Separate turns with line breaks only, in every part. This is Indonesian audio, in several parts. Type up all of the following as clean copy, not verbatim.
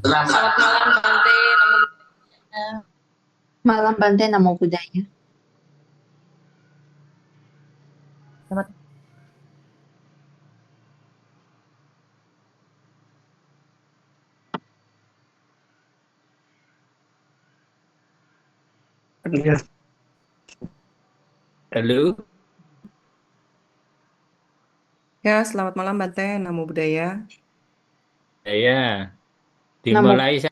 Selamat malam Bante,
Malam Bante, Namo Buddhaya.
Selamat.
Iya.
Halo,
Ya, selamat malam Bante, Namo Buddhaya.
saya
Namo
dimulai saya.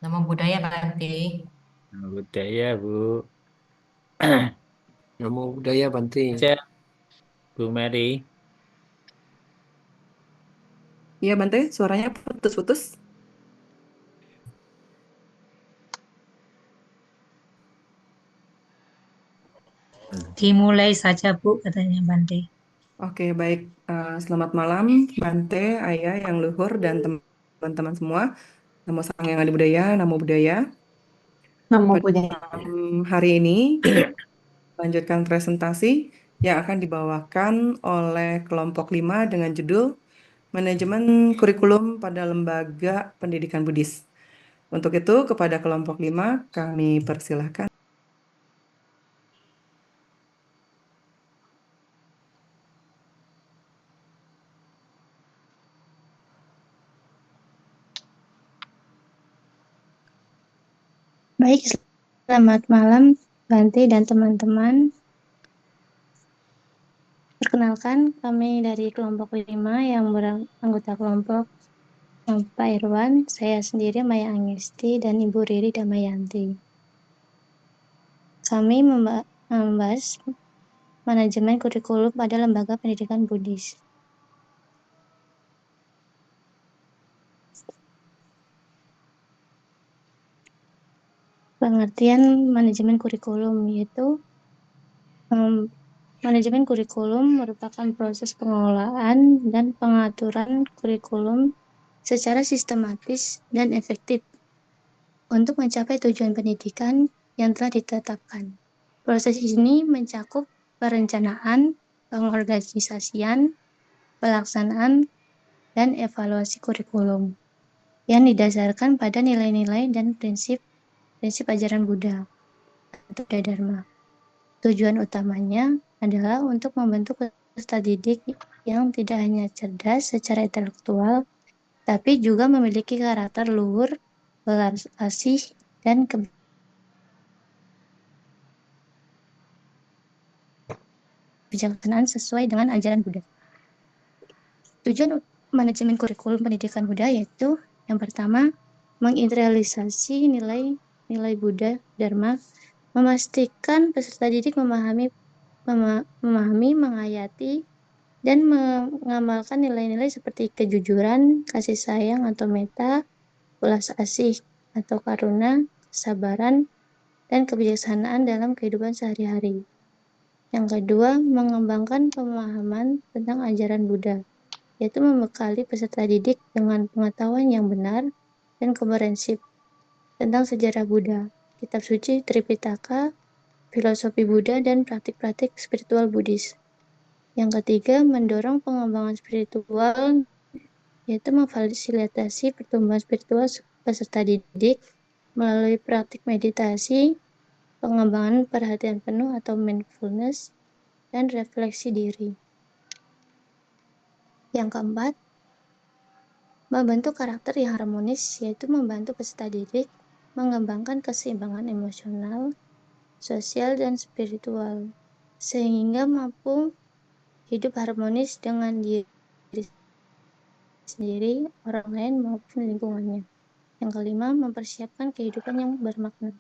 Nama budaya Bante.
Budaya, Bu.
Namo Buddhaya Bante.
Aja, Bu Mary.
Iya Bante, suaranya putus-putus.
Dimulai saja Bu, katanya Bante.
Oke, baik. Selamat malam Bante, Ayah, Yang Luhur, dan teman-teman semua. Namo Sang Yang Adi Budaya, Namo Buddhaya.
Namo
Pada
Buddhaya.
hari ini kita lanjutkan presentasi yang akan dibawakan oleh kelompok 5 dengan judul Manajemen Kurikulum pada Lembaga Pendidikan Buddhis. Untuk itu, kepada kelompok 5 kami persilahkan.
Baik, selamat malam Bante dan teman-teman. Perkenalkan, kami dari kelompok 5 yang beranggota kelompok Pak Irwan, saya sendiri Maya Angesti, dan Ibu Riri Damayanti. Kami membahas manajemen kurikulum pada lembaga pendidikan Buddhis. Pengertian manajemen kurikulum yaitu manajemen kurikulum merupakan proses pengelolaan dan pengaturan kurikulum secara sistematis dan efektif untuk mencapai tujuan pendidikan yang telah ditetapkan. Proses ini mencakup perencanaan, pengorganisasian, pelaksanaan, dan evaluasi kurikulum yang didasarkan pada nilai-nilai dan prinsip ajaran Buddha atau Buddha Dharma. Tujuan utamanya adalah untuk membentuk peserta didik yang tidak hanya cerdas secara intelektual, tapi juga memiliki karakter luhur, belas asih, dan kebijaksanaan sesuai dengan ajaran Buddha. Tujuan manajemen kurikulum pendidikan Buddha yaitu yang pertama, menginternalisasi nilai Buddha Dharma, memastikan peserta didik memahami, menghayati, dan mengamalkan nilai-nilai seperti kejujuran, kasih sayang atau metta, belas asih atau karuna, kesabaran, dan kebijaksanaan dalam kehidupan sehari-hari. Yang kedua, mengembangkan pemahaman tentang ajaran Buddha, yaitu membekali peserta didik dengan pengetahuan yang benar dan komprehensif tentang sejarah Buddha, kitab suci Tripitaka, filosofi Buddha, dan praktik-praktik spiritual Buddhis. Yang ketiga, mendorong pengembangan spiritual, yaitu memfasilitasi pertumbuhan spiritual peserta didik melalui praktik meditasi, pengembangan perhatian penuh atau mindfulness, dan refleksi diri. Yang keempat, membentuk karakter yang harmonis, yaitu membantu peserta didik mengembangkan keseimbangan emosional, sosial, dan spiritual, sehingga mampu hidup harmonis dengan diri sendiri, orang lain, maupun lingkungannya. Yang kelima, mempersiapkan kehidupan yang bermakna,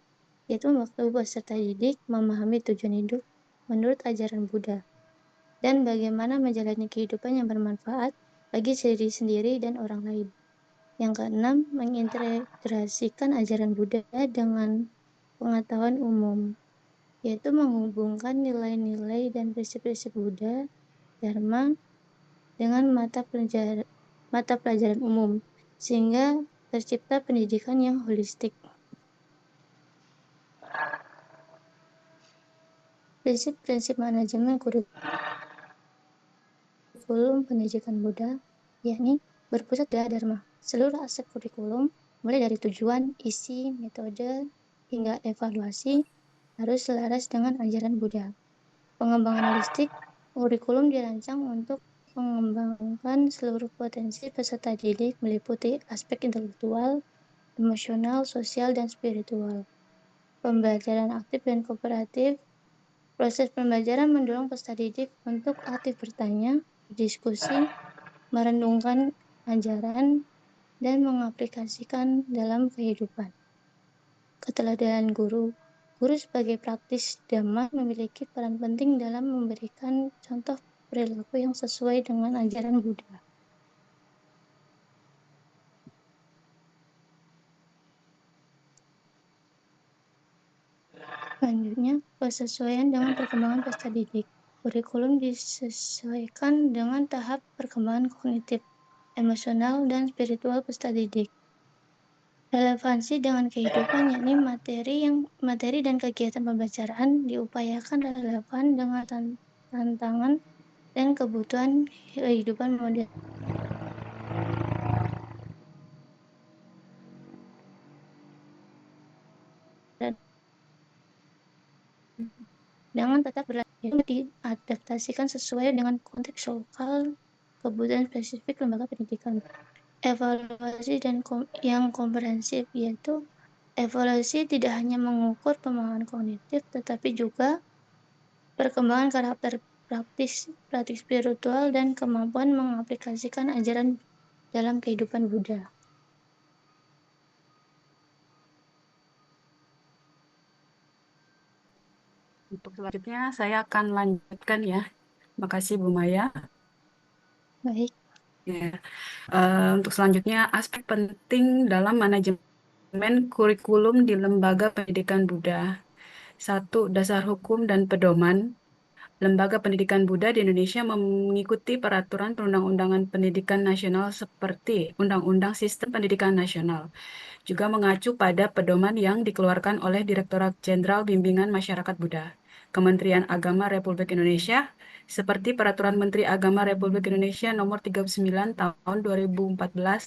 yaitu membantu peserta didik memahami tujuan hidup menurut ajaran Buddha, dan bagaimana menjalani kehidupan yang bermanfaat bagi diri sendiri dan orang lain. Yang keenam, mengintegrasikan ajaran Buddha dengan pengetahuan umum, yaitu menghubungkan nilai-nilai dan prinsip-prinsip Buddha, Dharma, dengan mata pelajaran umum, sehingga tercipta pendidikan yang holistik. Prinsip-prinsip manajemen kurikulum pendidikan Buddha, yakni berpusat pada Dharma. Seluruh aspek kurikulum, mulai dari tujuan, isi, metode, hingga evaluasi, harus selaras dengan ajaran Buddha. Pengembangan holistik, kurikulum dirancang untuk mengembangkan seluruh potensi peserta didik meliputi aspek intelektual, emosional, sosial, dan spiritual. Pembelajaran aktif dan kooperatif, proses pembelajaran mendorong peserta didik untuk aktif bertanya, berdiskusi, merenungkan ajaran, dan mengaplikasikan dalam kehidupan. Keteladanan guru. Guru sebagai praktis dhamma memiliki peran penting dalam memberikan contoh perilaku yang sesuai dengan ajaran Buddha. Selanjutnya, kesesuaian dengan perkembangan peserta didik. Kurikulum disesuaikan dengan tahap perkembangan kognitif, emosional, dan spiritual peserta didik. Relevansi dengan kehidupan, yakni materi dan kegiatan pembelajaran diupayakan relevan dengan tantangan dan kebutuhan kehidupan modern. Dengan tetap berlanjut diadaptasikan sesuai dengan konteks lokal, kebutuhan spesifik lembaga pendidikan. Evaluasi yang komprehensif, yaitu evaluasi tidak hanya mengukur pemahaman kognitif, tetapi juga perkembangan karakter praktik spiritual dan kemampuan mengaplikasikan ajaran dalam kehidupan Buddha.
Untuk selanjutnya saya akan lanjutkan ya. Makasih Bu Maya.
Baik,
Ya. Untuk selanjutnya, aspek penting dalam manajemen kurikulum di lembaga pendidikan Buddha. 1. Dasar hukum dan pedoman. Lembaga pendidikan Buddha di Indonesia mengikuti peraturan perundang-undangan pendidikan nasional seperti Undang-Undang Sistem Pendidikan Nasional. Juga mengacu pada pedoman yang dikeluarkan oleh Direktorat Jenderal Bimbingan Masyarakat Buddha, Kementerian Agama Republik Indonesia, seperti Peraturan Menteri Agama Republik Indonesia Nomor 39 Tahun 2014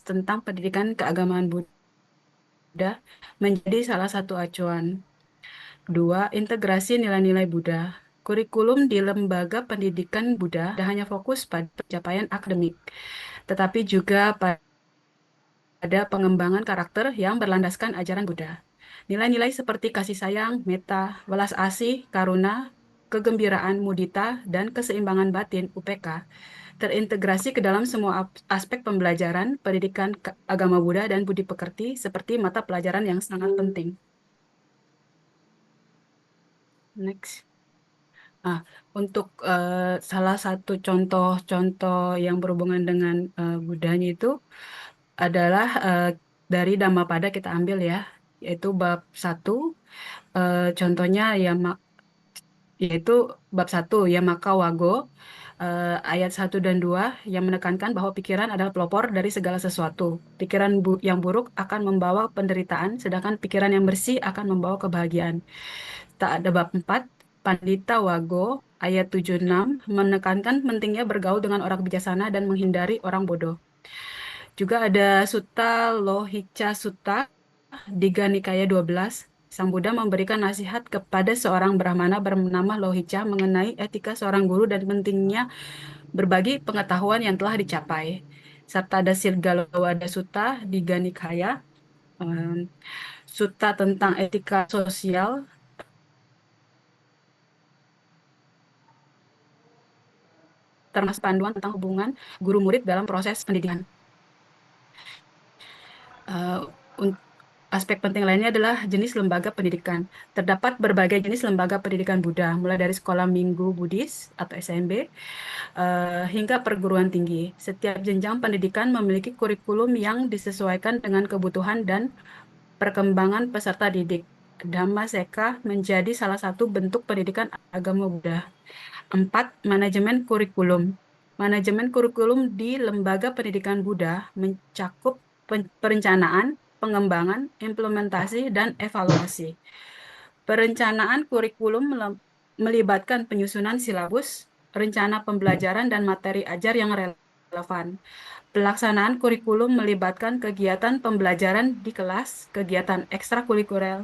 tentang Pendidikan Keagamaan Buddha menjadi salah satu acuan. 2. Integrasi nilai-nilai Buddha. Kurikulum di lembaga pendidikan Buddha tidak hanya fokus pada pencapaian akademik, tetapi juga pada pengembangan karakter yang berlandaskan ajaran Buddha. Nilai-nilai seperti kasih sayang, metta, welas asih, karuna, kegembiraan, mudita, dan keseimbangan batin (UPK) terintegrasi ke dalam semua aspek pembelajaran, pendidikan agama Buddha, dan budi pekerti seperti mata pelajaran yang sangat penting. Next. Untuk salah satu contoh-contoh yang berhubungan dengan Buddhanya itu adalah dari Dhammapada kita ambil ya, yaitu bab 1, contohnya yaitu bab 1 Yamaka Wago, ayat 1 dan 2 yang menekankan bahwa pikiran adalah pelopor dari segala sesuatu. Pikiran yang buruk akan membawa penderitaan, sedangkan pikiran yang bersih akan membawa kebahagiaan. Tak ada bab 4 Pandita Wago, ayat 76 menekankan pentingnya bergaul dengan orang bijaksana dan menghindari orang bodoh. Juga ada Sutta Lohica Sutta, Digha Nikaya 12. Sang Buddha memberikan nasihat kepada seorang Brahmana bernama Lohica mengenai etika seorang guru dan pentingnya berbagi pengetahuan yang telah dicapai. Serta ada Silgalawada Sutta, Digha Nikaya, Sutta tentang etika sosial, termasuk panduan tentang hubungan guru-murid dalam proses pendidikan. Aspek penting lainnya adalah jenis lembaga pendidikan. Terdapat berbagai jenis lembaga pendidikan Buddha, mulai dari sekolah minggu Buddhis atau SMB, hingga perguruan tinggi. Setiap jenjang pendidikan memiliki kurikulum yang disesuaikan dengan kebutuhan dan perkembangan peserta didik. Dhammaseka menjadi salah satu bentuk pendidikan agama Buddha. 4. Manajemen kurikulum. Manajemen kurikulum di lembaga pendidikan Buddha mencakup perencanaan, pengembangan, implementasi, dan evaluasi. Perencanaan kurikulum melibatkan penyusunan silabus, rencana pembelajaran, dan materi ajar yang relevan relevan. Pelaksanaan kurikulum melibatkan kegiatan pembelajaran di kelas, kegiatan ekstrakurikuler,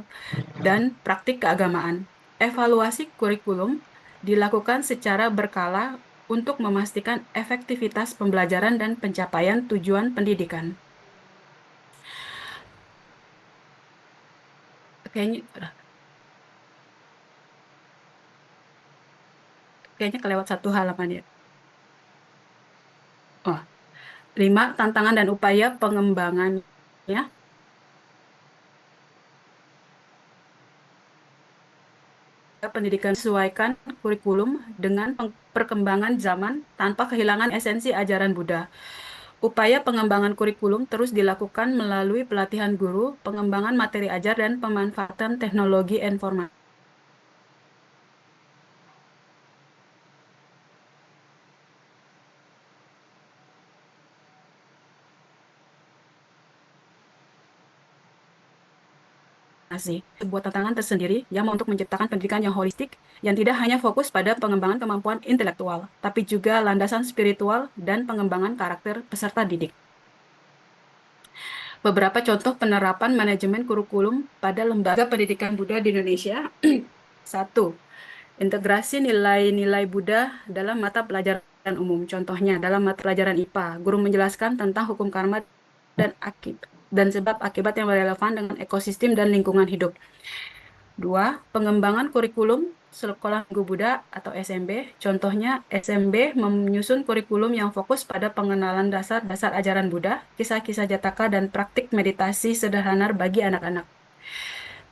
dan praktik keagamaan. Evaluasi kurikulum dilakukan secara berkala untuk memastikan efektivitas pembelajaran dan pencapaian tujuan pendidikan. Kayaknya kelewat satu halaman ya. Oh, 5. Tantangan dan upaya pengembangannya. Pendidikan sesuaikan kurikulum dengan perkembangan zaman tanpa kehilangan esensi ajaran Buddha. Upaya pengembangan kurikulum terus dilakukan melalui pelatihan guru, pengembangan materi ajar, dan pemanfaatan teknologi informasi. Sebuah tantangan tersendiri yang untuk menciptakan pendidikan yang holistik, yang tidak hanya fokus pada pengembangan kemampuan intelektual, tapi juga landasan spiritual dan pengembangan karakter peserta didik. Beberapa contoh penerapan manajemen kurikulum pada lembaga pendidikan Buddha di Indonesia. 1. Integrasi nilai-nilai Buddha dalam mata pelajaran umum. Contohnya, dalam mata pelajaran IPA, guru menjelaskan tentang hukum karma dan sebab akibat yang relevan dengan ekosistem dan lingkungan hidup. 2. Pengembangan kurikulum Sekolah Minggu Buddha atau SMB. Contohnya, SMB menyusun kurikulum yang fokus pada pengenalan dasar-dasar ajaran Buddha, kisah-kisah Jataka, dan praktik meditasi sederhana bagi anak-anak.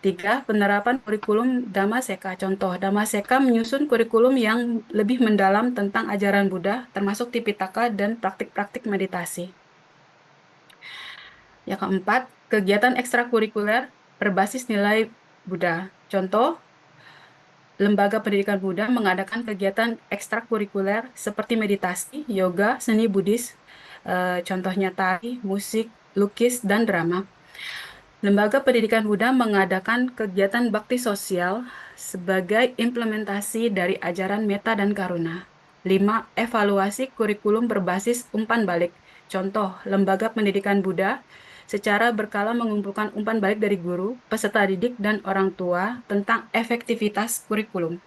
3. Penerapan kurikulum Dhammaseka. Contoh, Dhammaseka menyusun kurikulum yang lebih mendalam tentang ajaran Buddha, termasuk Tipitaka dan praktik-praktik meditasi. Yang keempat, kegiatan ekstrakurikuler berbasis nilai Buddha. Contoh, Lembaga Pendidikan Buddha mengadakan kegiatan ekstrakurikuler seperti meditasi, yoga, seni Buddhis, contohnya tari, musik, lukis, dan drama. Lembaga Pendidikan Buddha mengadakan kegiatan bakti sosial sebagai implementasi dari ajaran metta dan karuna. 5. Evaluasi kurikulum berbasis umpan balik. Contoh, Lembaga Pendidikan Buddha secara berkala mengumpulkan umpan balik dari guru, peserta didik, dan orang tua tentang efektivitas kurikulum.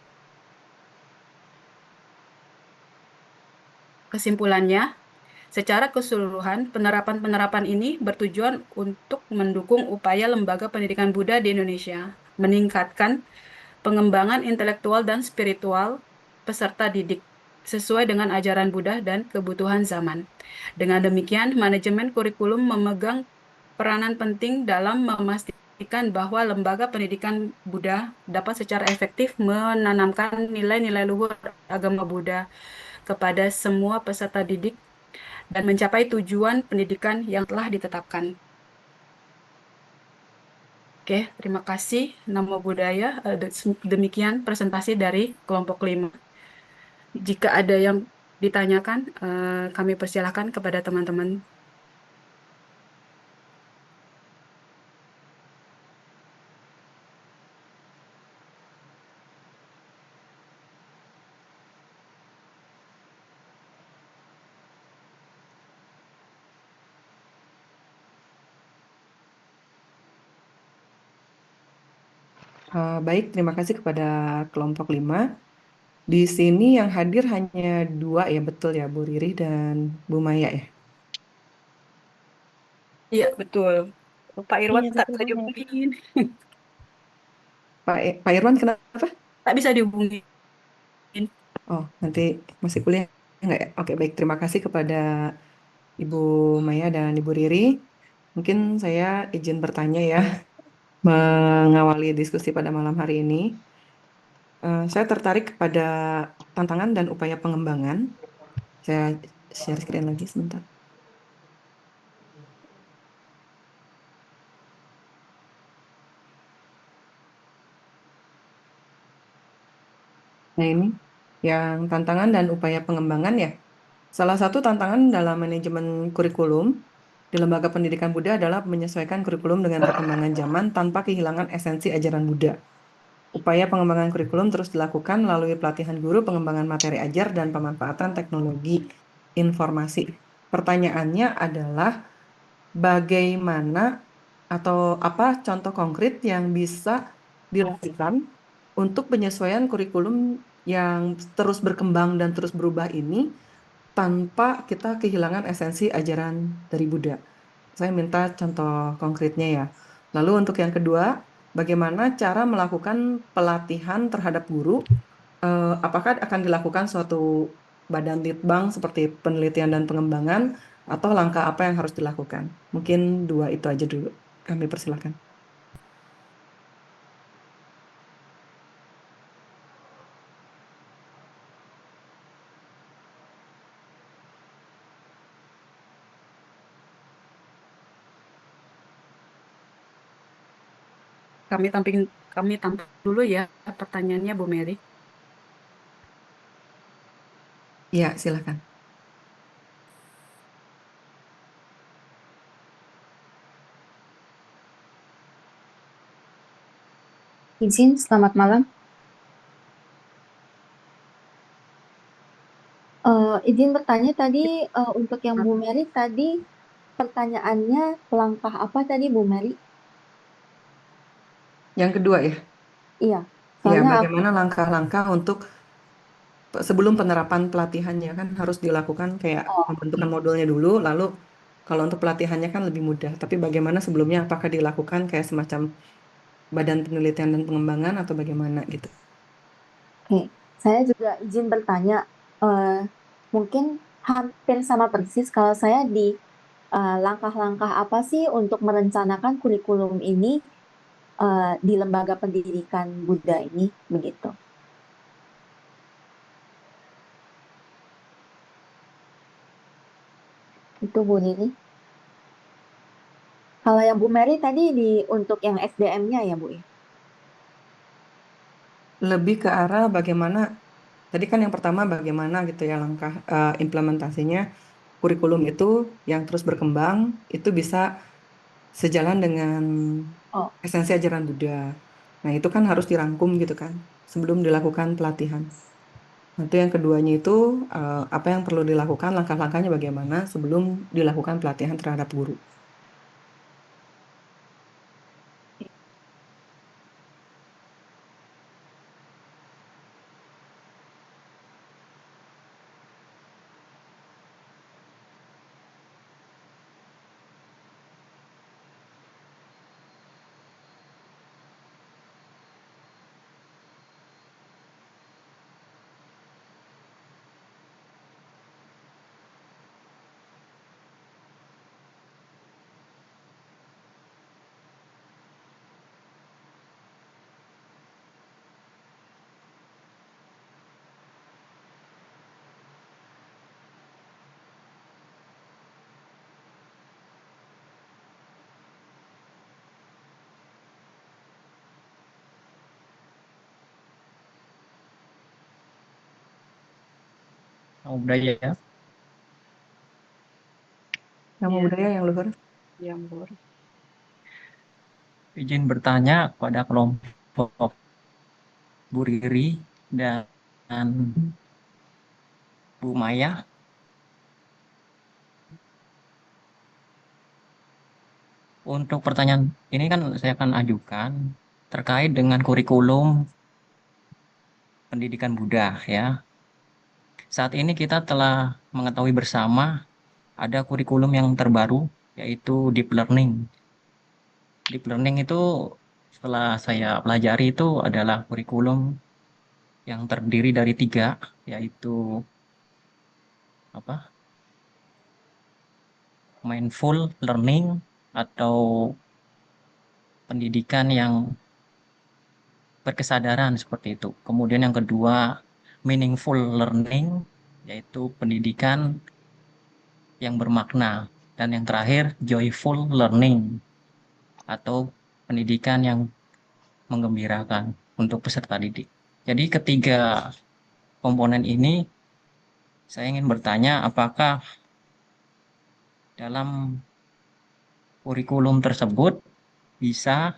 Kesimpulannya, secara keseluruhan, penerapan-penerapan ini bertujuan untuk mendukung upaya lembaga pendidikan Buddha di Indonesia, meningkatkan pengembangan intelektual dan spiritual peserta didik sesuai dengan ajaran Buddha dan kebutuhan zaman. Dengan demikian, manajemen kurikulum memegang peranan penting dalam memastikan bahwa lembaga pendidikan Buddha dapat secara efektif menanamkan nilai-nilai luhur agama Buddha kepada semua peserta didik dan mencapai tujuan pendidikan yang telah ditetapkan. Oke, terima kasih. Namo Buddhaya. Demikian presentasi dari kelompok 5. Jika ada yang ditanyakan, kami persilahkan kepada teman-teman.
Baik, terima kasih kepada kelompok 5. Di sini yang hadir hanya 2 ya, betul ya, Bu Riri dan Bu Maya ya?
Iya, betul. Pak Irwan
Iya,
tak
betul
bisa
banget.
dihubungin.
Pak Irwan kenapa?
Tak bisa dihubungin.
Oh, nanti masih kuliah nggak ya? Oke, baik. Terima kasih kepada Ibu Maya dan Ibu Riri. Mungkin saya izin bertanya ya, mengawali diskusi pada malam hari ini. Saya tertarik kepada tantangan dan upaya pengembangan. Saya share screen lagi sebentar. Nah ini, yang tantangan dan upaya pengembangan ya. Salah satu tantangan dalam manajemen kurikulum di Lembaga Pendidikan Buddha adalah menyesuaikan kurikulum dengan perkembangan zaman tanpa kehilangan esensi ajaran Buddha. Upaya pengembangan kurikulum terus dilakukan melalui pelatihan guru, pengembangan materi ajar, dan pemanfaatan teknologi informasi. pertanyaannya adalah bagaimana atau apa contoh konkret yang bisa dilakukan untuk penyesuaian kurikulum yang terus berkembang dan terus berubah ini tanpa kita kehilangan esensi ajaran dari Buddha. Saya minta contoh konkretnya ya. Lalu untuk yang kedua, bagaimana cara melakukan pelatihan terhadap guru? Apakah akan dilakukan suatu badan litbang seperti penelitian dan pengembangan atau langkah apa yang harus dilakukan? Mungkin dua itu aja dulu. Kami persilakan.
Kami tampil dulu ya pertanyaannya Bu Mary.
Iya, silakan.
Izin, selamat malam. Izin bertanya tadi untuk yang Bu Mary tadi pertanyaannya langkah apa tadi Bu Mary?
Yang kedua ya.
Iya,
Ya,
soalnya
bagaimana langkah-langkah untuk sebelum penerapan pelatihannya kan harus dilakukan kayak pembentukan modulnya dulu, lalu kalau untuk pelatihannya kan lebih mudah. Tapi bagaimana sebelumnya apakah dilakukan kayak semacam badan penelitian dan pengembangan atau bagaimana gitu?
Oke, saya juga izin bertanya, mungkin hampir sama persis kalau saya di langkah-langkah apa sih untuk merencanakan kurikulum ini di lembaga pendidikan Buddha ini, begitu. Itu Bu Nini. Kalau yang Bu Mary tadi untuk yang SDM-nya ya Bu ya?
Lebih ke arah bagaimana, tadi kan yang pertama bagaimana gitu ya langkah implementasinya kurikulum itu yang terus berkembang, itu bisa sejalan dengan
Oh,
esensi ajaran Buddha. Nah, itu kan harus dirangkum gitu kan sebelum dilakukan pelatihan. Nanti yang keduanya itu apa yang perlu dilakukan, langkah-langkahnya bagaimana sebelum dilakukan pelatihan terhadap guru.
Nama budaya ya.
Nama
Ya.
budaya yang luhur.
Yang luhur.
Izin bertanya kepada kelompok Bu Riri dan Bu Maya. Untuk pertanyaan ini kan saya akan ajukan terkait dengan kurikulum pendidikan Buddha ya. Saat ini kita telah mengetahui bersama ada kurikulum yang terbaru yaitu Deep Learning. Deep Learning itu setelah saya pelajari itu adalah kurikulum yang terdiri dari 3, yaitu apa? Mindful learning atau pendidikan yang berkesadaran seperti itu. Kemudian yang kedua, meaningful learning, yaitu pendidikan yang bermakna. Dan yang terakhir, joyful learning atau pendidikan yang menggembirakan untuk peserta didik. Jadi ketiga komponen ini saya ingin bertanya apakah dalam kurikulum tersebut bisa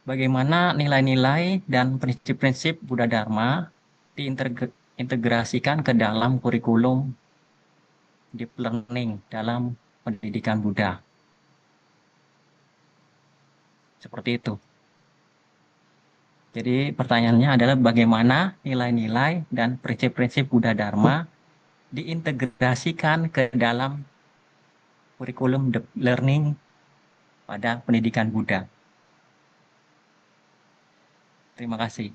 bagaimana nilai-nilai dan prinsip-prinsip Buddha Dharma diintegrasikan ke dalam kurikulum deep learning dalam pendidikan Buddha. Seperti itu. Jadi pertanyaannya adalah bagaimana nilai-nilai dan prinsip-prinsip Buddha Dharma diintegrasikan ke dalam kurikulum deep learning pada pendidikan Buddha. Terima kasih.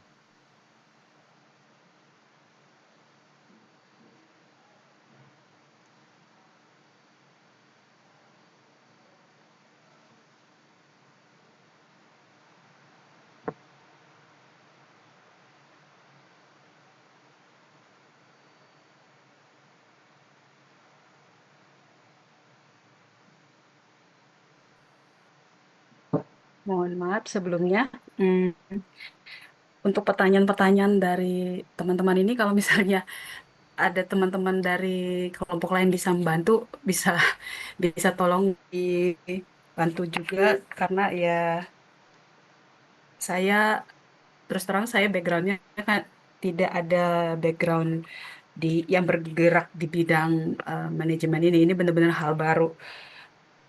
Mohon maaf sebelumnya. Hmm, Untuk pertanyaan-pertanyaan dari teman-teman ini, kalau misalnya ada teman-teman dari kelompok lain bisa membantu, bisa bisa tolong dibantu juga, karena ya saya terus terang saya backgroundnya kan tidak ada background yang bergerak di bidang manajemen ini. Ini benar-benar hal baru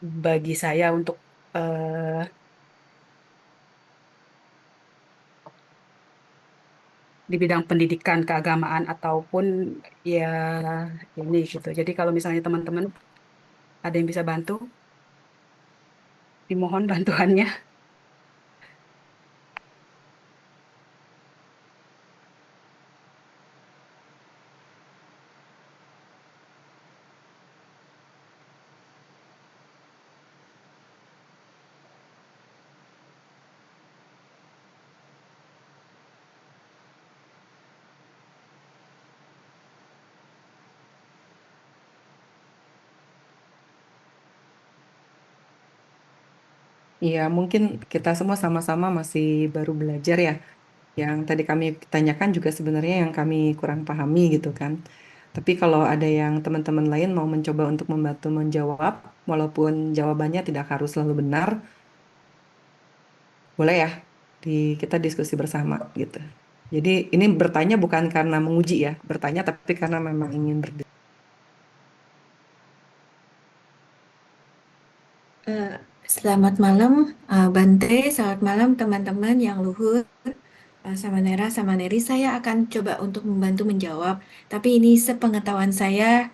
bagi saya untuk eh, di bidang pendidikan keagamaan ataupun ya ini gitu. Jadi kalau misalnya teman-teman ada yang bisa bantu, dimohon bantuannya.
Iya, mungkin kita semua sama-sama masih baru belajar ya. Yang tadi kami tanyakan juga sebenarnya yang kami kurang pahami gitu kan. Tapi kalau ada yang teman-teman lain mau mencoba untuk membantu menjawab, walaupun jawabannya tidak harus selalu benar, boleh ya kita diskusi bersama gitu. Jadi ini bertanya bukan karena menguji ya, bertanya tapi karena memang ingin berdiskusi.
Eh, Selamat malam, Bante. Selamat malam, teman-teman yang luhur. Sama Nera, sama Neri, saya akan coba untuk membantu menjawab. Tapi ini sepengetahuan saya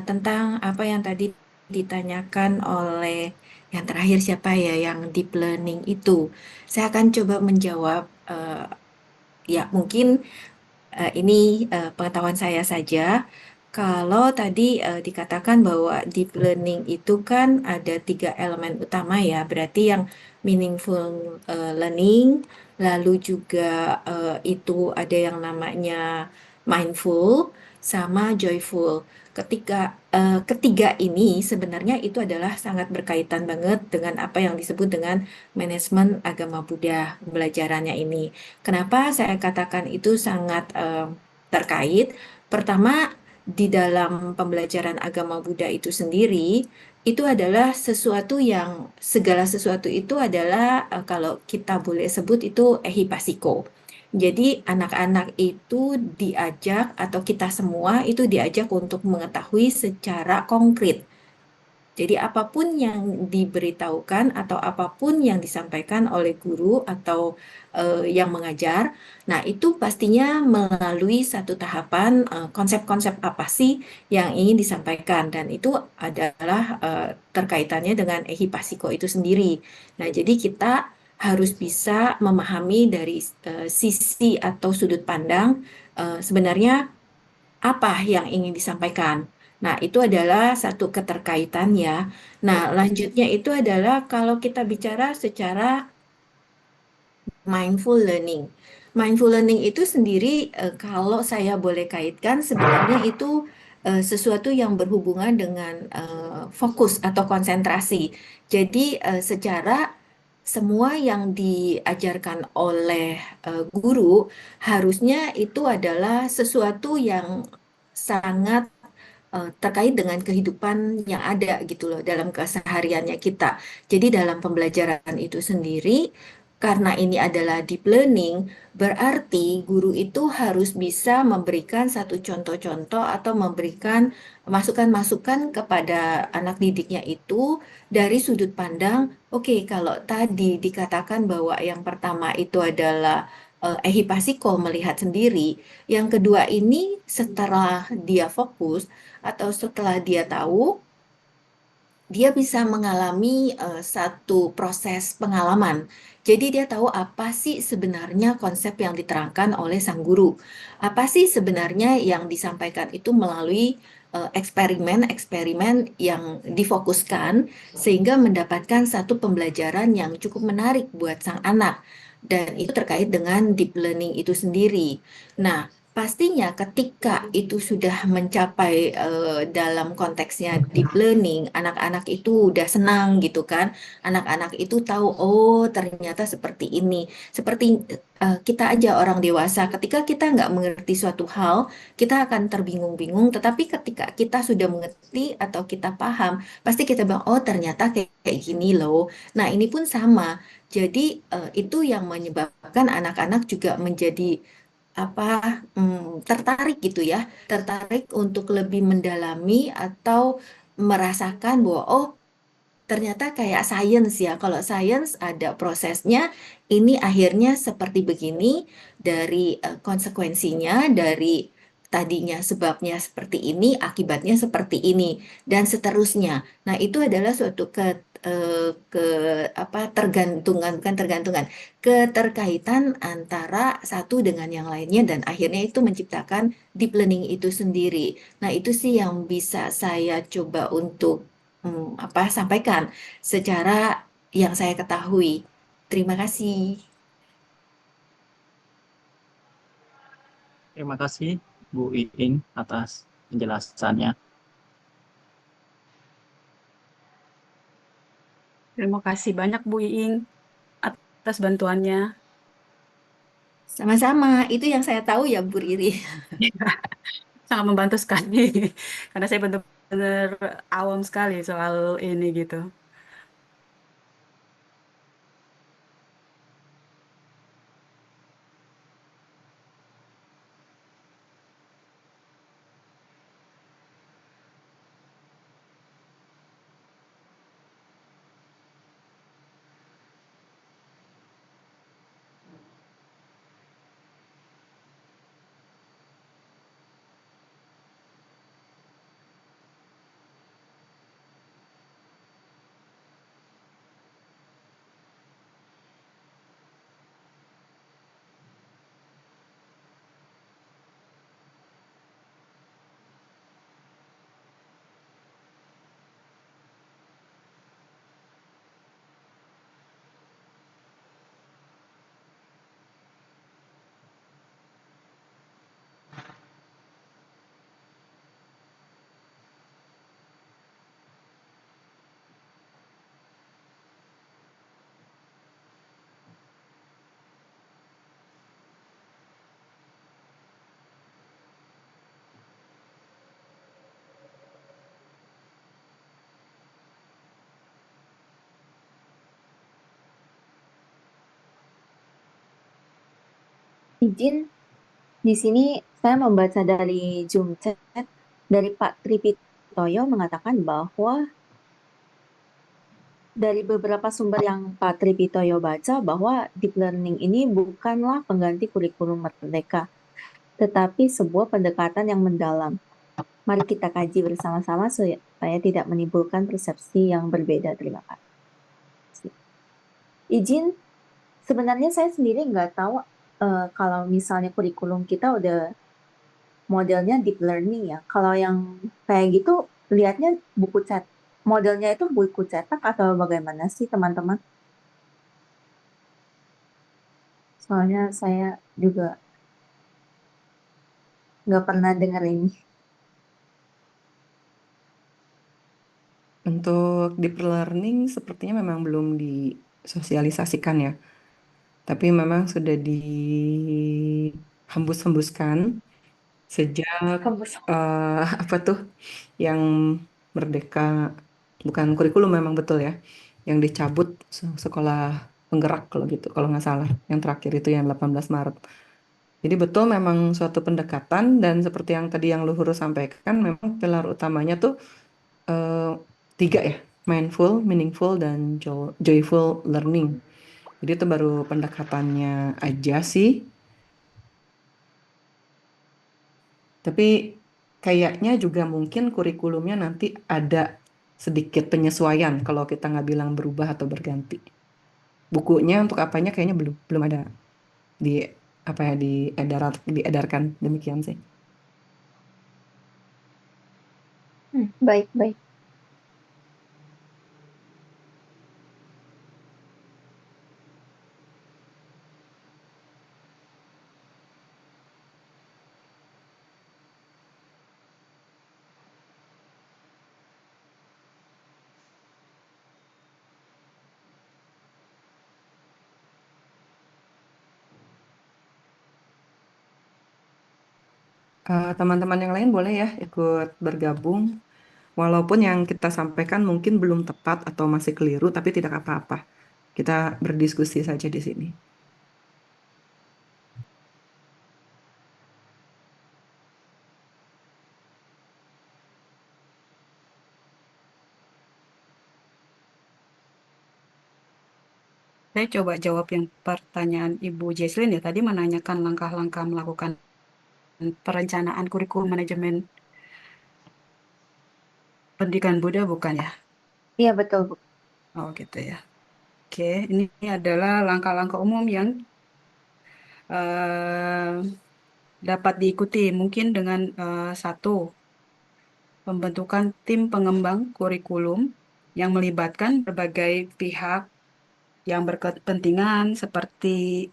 tentang apa yang tadi ditanyakan oleh yang terakhir siapa ya, yang deep learning itu. Saya akan coba menjawab. Ya, mungkin ini pengetahuan saya saja. Kalau tadi dikatakan bahwa deep learning itu kan ada 3 elemen utama ya, berarti yang meaningful learning, lalu juga itu ada yang namanya mindful, sama joyful. Ketiga ini sebenarnya itu adalah sangat berkaitan banget dengan apa yang disebut dengan manajemen agama Buddha, pembelajarannya ini. Kenapa saya katakan itu sangat terkait? Pertama, di dalam pembelajaran agama Buddha itu sendiri, itu adalah sesuatu yang segala sesuatu itu adalah kalau kita boleh sebut itu ehipasiko. Jadi anak-anak itu diajak atau kita semua itu diajak untuk mengetahui secara konkret. Jadi apapun yang diberitahukan atau apapun yang disampaikan oleh guru atau yang mengajar, nah itu pastinya melalui satu tahapan konsep-konsep apa sih yang ingin disampaikan dan itu adalah terkaitannya dengan ehipasiko itu sendiri. Nah, jadi kita harus bisa memahami dari sisi atau sudut pandang sebenarnya apa yang ingin disampaikan. Nah, itu adalah satu keterkaitan ya. Nah, lanjutnya itu adalah kalau kita bicara secara mindful learning. Mindful learning itu sendiri kalau saya boleh kaitkan sebenarnya itu sesuatu yang berhubungan dengan fokus atau konsentrasi. Jadi secara semua yang diajarkan oleh guru harusnya itu adalah sesuatu yang sangat terkait dengan kehidupan yang ada gitu loh dalam kesehariannya kita. Jadi dalam pembelajaran itu sendiri karena ini adalah deep learning, berarti guru itu harus bisa memberikan satu contoh-contoh atau memberikan masukan-masukan kepada anak didiknya itu dari sudut pandang, oke, kalau tadi dikatakan bahwa yang pertama itu adalah Ehipasiko melihat sendiri, yang kedua ini setelah dia fokus atau setelah dia tahu, dia bisa mengalami satu proses pengalaman. Jadi dia tahu apa sih sebenarnya konsep yang diterangkan oleh sang guru. Apa sih sebenarnya yang disampaikan itu melalui eksperimen-eksperimen yang difokuskan sehingga mendapatkan satu pembelajaran yang cukup menarik buat sang anak. Dan itu terkait dengan deep learning itu sendiri. Nah, pastinya ketika itu sudah mencapai dalam konteksnya deep learning, anak-anak itu udah senang gitu kan. Anak-anak itu tahu, oh ternyata seperti ini. Seperti kita aja orang dewasa, ketika kita nggak mengerti suatu hal, kita akan terbingung-bingung. Tetapi ketika kita sudah mengerti atau kita paham, pasti kita bilang, oh ternyata kayak gini loh. Nah ini pun sama. Jadi itu yang menyebabkan anak-anak juga menjadi apa tertarik gitu ya, tertarik untuk lebih mendalami atau merasakan bahwa oh ternyata kayak sains ya. Kalau sains ada prosesnya, ini akhirnya seperti begini dari konsekuensinya, dari tadinya sebabnya seperti ini, akibatnya seperti ini, dan seterusnya. Nah, itu adalah suatu ke apa tergantungan, bukan tergantungan, keterkaitan antara satu dengan yang lainnya, dan akhirnya itu menciptakan deep learning itu sendiri. Nah, itu sih yang bisa saya coba untuk sampaikan secara yang saya ketahui. Terima kasih.
Terima kasih Bu Iing atas penjelasannya.
Terima kasih banyak Bu Iing atas bantuannya.
Sama-sama, itu yang saya tahu ya Bu Riri.
Sangat membantu sekali. Karena saya benar-benar awam sekali soal ini gitu.
Izin, di sini saya membaca dari Zoom chat dari Pak Tripitoyo mengatakan bahwa dari beberapa sumber yang Pak Tripitoyo baca bahwa deep learning ini bukanlah pengganti kurikulum merdeka, tetapi sebuah pendekatan yang mendalam. Mari kita kaji bersama-sama supaya tidak menimbulkan persepsi yang berbeda. Terima kasih. Izin, sebenarnya saya sendiri nggak tahu kalau misalnya kurikulum kita udah modelnya deep learning ya. Kalau yang kayak gitu, lihatnya buku modelnya itu buku cetak atau bagaimana sih teman-teman? Soalnya saya juga nggak pernah dengar ini.
Untuk deep learning sepertinya memang belum disosialisasikan ya, tapi memang sudah dihembus-hembuskan sejak
Kampus.
apa tuh yang merdeka, bukan kurikulum memang betul ya, yang dicabut sekolah penggerak kalau gitu, kalau nggak salah. Yang terakhir itu yang 18 Maret. Jadi betul memang suatu pendekatan dan seperti yang tadi yang Luhur sampaikan, memang pilar utamanya tuh eh, 3 ya, mindful, meaningful, dan joyful learning. Jadi itu baru pendekatannya aja sih. Tapi kayaknya juga mungkin kurikulumnya nanti ada sedikit penyesuaian kalau kita nggak bilang berubah atau berganti. Bukunya untuk apanya kayaknya belum ada di apa ya diedarkan demikian sih.
Baik, baik.
Teman-teman yang lain boleh ya ikut bergabung. Walaupun yang kita sampaikan mungkin belum tepat atau masih keliru, tapi tidak apa-apa. Kita berdiskusi saja di sini.
Saya coba jawab yang pertanyaan Ibu Jesslyn ya, tadi menanyakan langkah-langkah melakukan perencanaan kurikulum manajemen pendidikan Buddha, bukan ya?
Iya, betul, Bu.
Oh gitu ya. Oke, ini adalah langkah-langkah umum yang eh, dapat diikuti mungkin dengan satu, pembentukan tim pengembang kurikulum yang melibatkan berbagai pihak yang berkepentingan seperti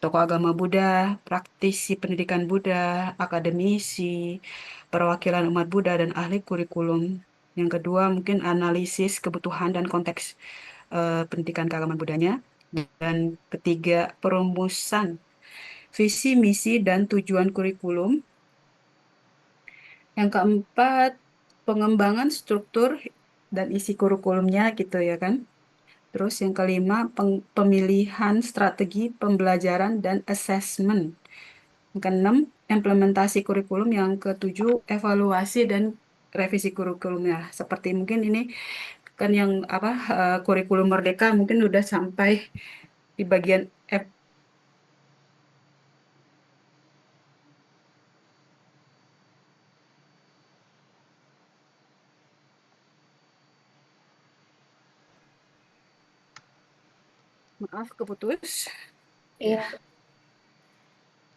tokoh agama Buddha, praktisi pendidikan Buddha, akademisi, perwakilan umat Buddha, dan ahli kurikulum. Yang kedua, mungkin analisis kebutuhan dan konteks pendidikan keagamaan Buddhanya. Dan ketiga, perumusan visi, misi, dan tujuan kurikulum. Yang keempat, pengembangan struktur dan isi kurikulumnya gitu ya kan. Terus yang kelima, pemilihan strategi pembelajaran dan assessment. Yang keenam, implementasi kurikulum. Yang ketujuh, evaluasi dan revisi kurikulumnya. Seperti mungkin ini kan yang apa kurikulum Merdeka mungkin udah sampai di bagian maaf keputus.
Iya.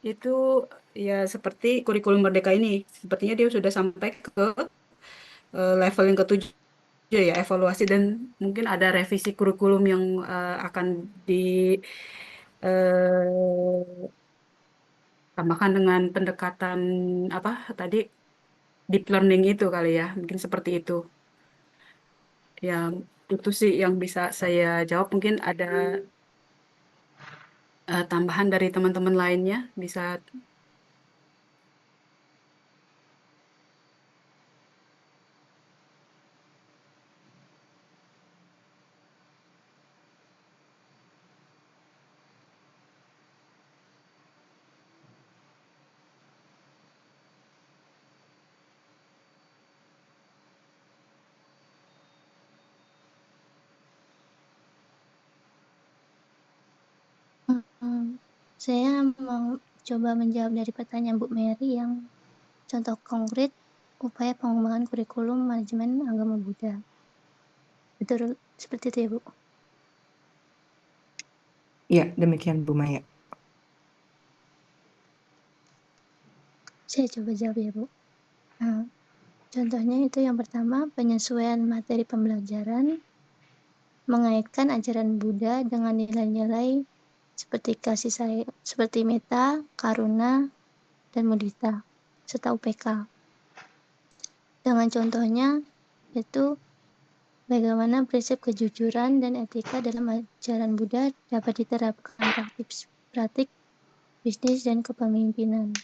Itu ya seperti kurikulum Merdeka ini. Sepertinya dia sudah sampai ke level yang ketujuh ya, evaluasi dan mungkin ada revisi kurikulum yang akan ditambahkan dengan pendekatan apa tadi deep learning itu kali ya, mungkin seperti itu. Ya, itu sih yang bisa saya jawab. Mungkin ada tambahan dari teman-teman lainnya bisa.
Saya mau coba menjawab dari pertanyaan Bu Mary yang contoh konkret upaya pengembangan kurikulum manajemen agama Buddha. Betul seperti itu ya, Bu?
Ya, demikian Bu Maya.
Saya coba jawab ya, Bu. Contohnya itu yang pertama, penyesuaian materi pembelajaran, mengaitkan ajaran Buddha dengan nilai-nilai seperti kasih sayang, seperti metta, karuna, dan mudita, serta UPK. Dengan contohnya, yaitu bagaimana prinsip kejujuran dan etika dalam ajaran Buddha dapat diterapkan praktik bisnis dan kepemimpinan.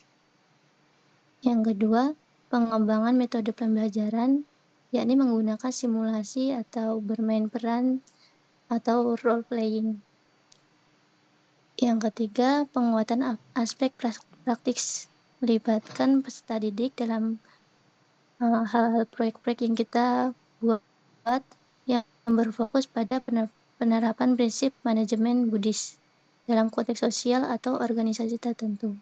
Yang kedua, pengembangan metode pembelajaran, yakni menggunakan simulasi atau bermain peran atau role playing Yang ketiga, penguatan aspek praktis, melibatkan peserta didik dalam hal-hal proyek-proyek yang kita buat yang berfokus pada penerapan prinsip manajemen Buddhis dalam konteks sosial atau organisasi tertentu.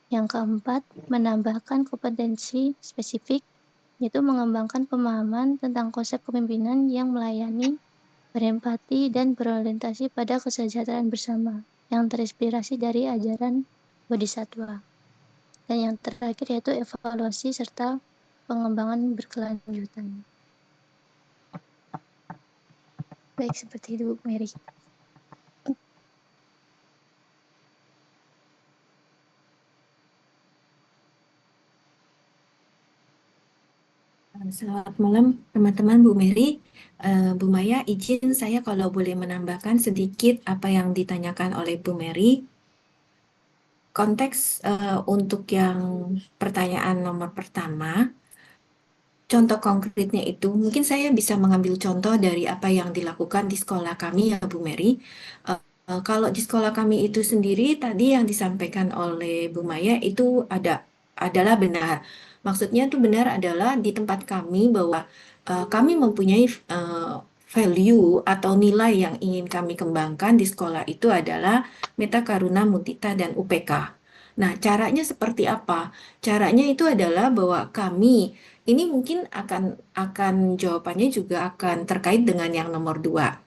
Yang keempat, menambahkan kompetensi spesifik, yaitu mengembangkan pemahaman tentang konsep kepemimpinan yang melayani, berempati, dan berorientasi pada kesejahteraan bersama, yang terinspirasi dari ajaran Bodhisattva. Dan yang terakhir yaitu evaluasi serta pengembangan berkelanjutan. Baik, seperti itu, Bu Mary.
Selamat malam teman-teman, Bu Mary. Bu Maya, izin saya kalau boleh menambahkan sedikit apa yang ditanyakan oleh Bu Mary. Konteks untuk yang pertanyaan nomor pertama, contoh konkretnya itu, mungkin saya bisa mengambil contoh dari apa yang dilakukan di sekolah kami ya Bu Mary. Kalau di sekolah kami itu sendiri, tadi yang disampaikan oleh Bu Maya itu adalah benar. Maksudnya itu benar adalah di tempat kami bahwa kami mempunyai value atau nilai yang ingin kami kembangkan di sekolah itu adalah Metta Karuna Mudita dan UPK. Nah, caranya seperti apa? Caranya itu adalah bahwa kami ini mungkin akan jawabannya juga akan terkait dengan yang nomor 2.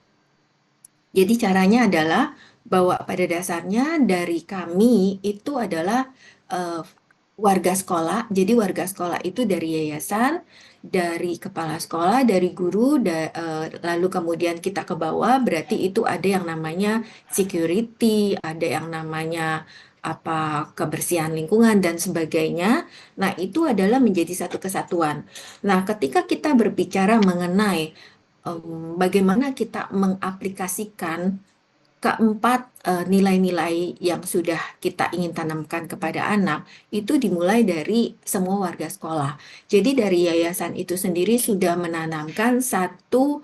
Jadi caranya adalah bahwa pada dasarnya dari kami itu adalah warga sekolah. Jadi warga sekolah itu dari yayasan, dari kepala sekolah, dari guru, lalu kemudian kita ke bawah, berarti itu ada yang namanya security, ada yang namanya kebersihan lingkungan dan sebagainya. Nah, itu adalah menjadi satu kesatuan. Nah, ketika kita berbicara mengenai bagaimana kita mengaplikasikan keempat nilai-nilai yang sudah kita ingin tanamkan kepada anak, itu dimulai dari semua warga sekolah. Jadi dari yayasan itu sendiri sudah menanamkan satu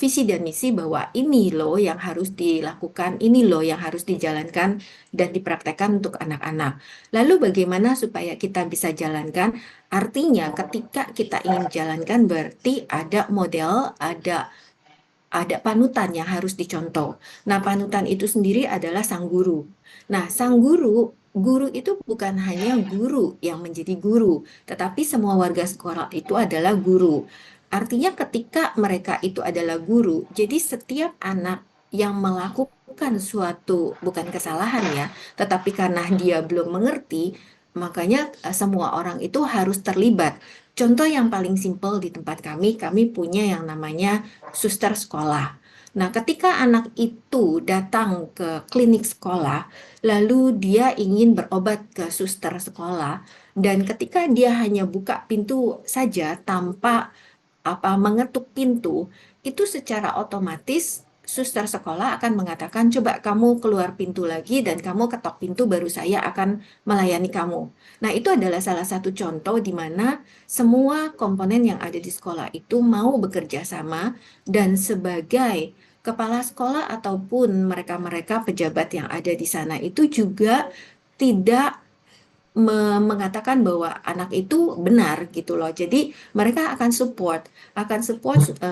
visi dan misi bahwa ini loh yang harus dilakukan, ini loh yang harus dijalankan dan dipraktekkan untuk anak-anak. Lalu bagaimana supaya kita bisa jalankan? Artinya ketika kita ingin jalankan berarti ada model, ada panutan yang harus dicontoh. Nah, panutan itu sendiri adalah sang guru. Nah, sang guru itu bukan hanya guru yang menjadi guru, tetapi semua warga sekolah itu adalah guru. Artinya ketika mereka itu adalah guru, jadi setiap anak yang melakukan suatu, bukan kesalahan ya, tetapi karena dia belum mengerti, makanya semua orang itu harus terlibat. Contoh yang paling simpel di tempat kami punya yang namanya suster sekolah. Nah, ketika anak itu datang ke klinik sekolah, lalu dia ingin berobat ke suster sekolah, dan ketika dia hanya buka pintu saja tanpa mengetuk pintu, itu secara otomatis suster sekolah akan mengatakan, coba kamu keluar pintu lagi dan kamu ketok pintu baru saya akan melayani kamu. Nah, itu adalah salah satu contoh di mana semua komponen yang ada di sekolah itu mau bekerja sama dan sebagai kepala sekolah ataupun mereka-mereka pejabat yang ada di sana itu juga tidak mengatakan bahwa anak itu benar gitu loh. Jadi mereka akan support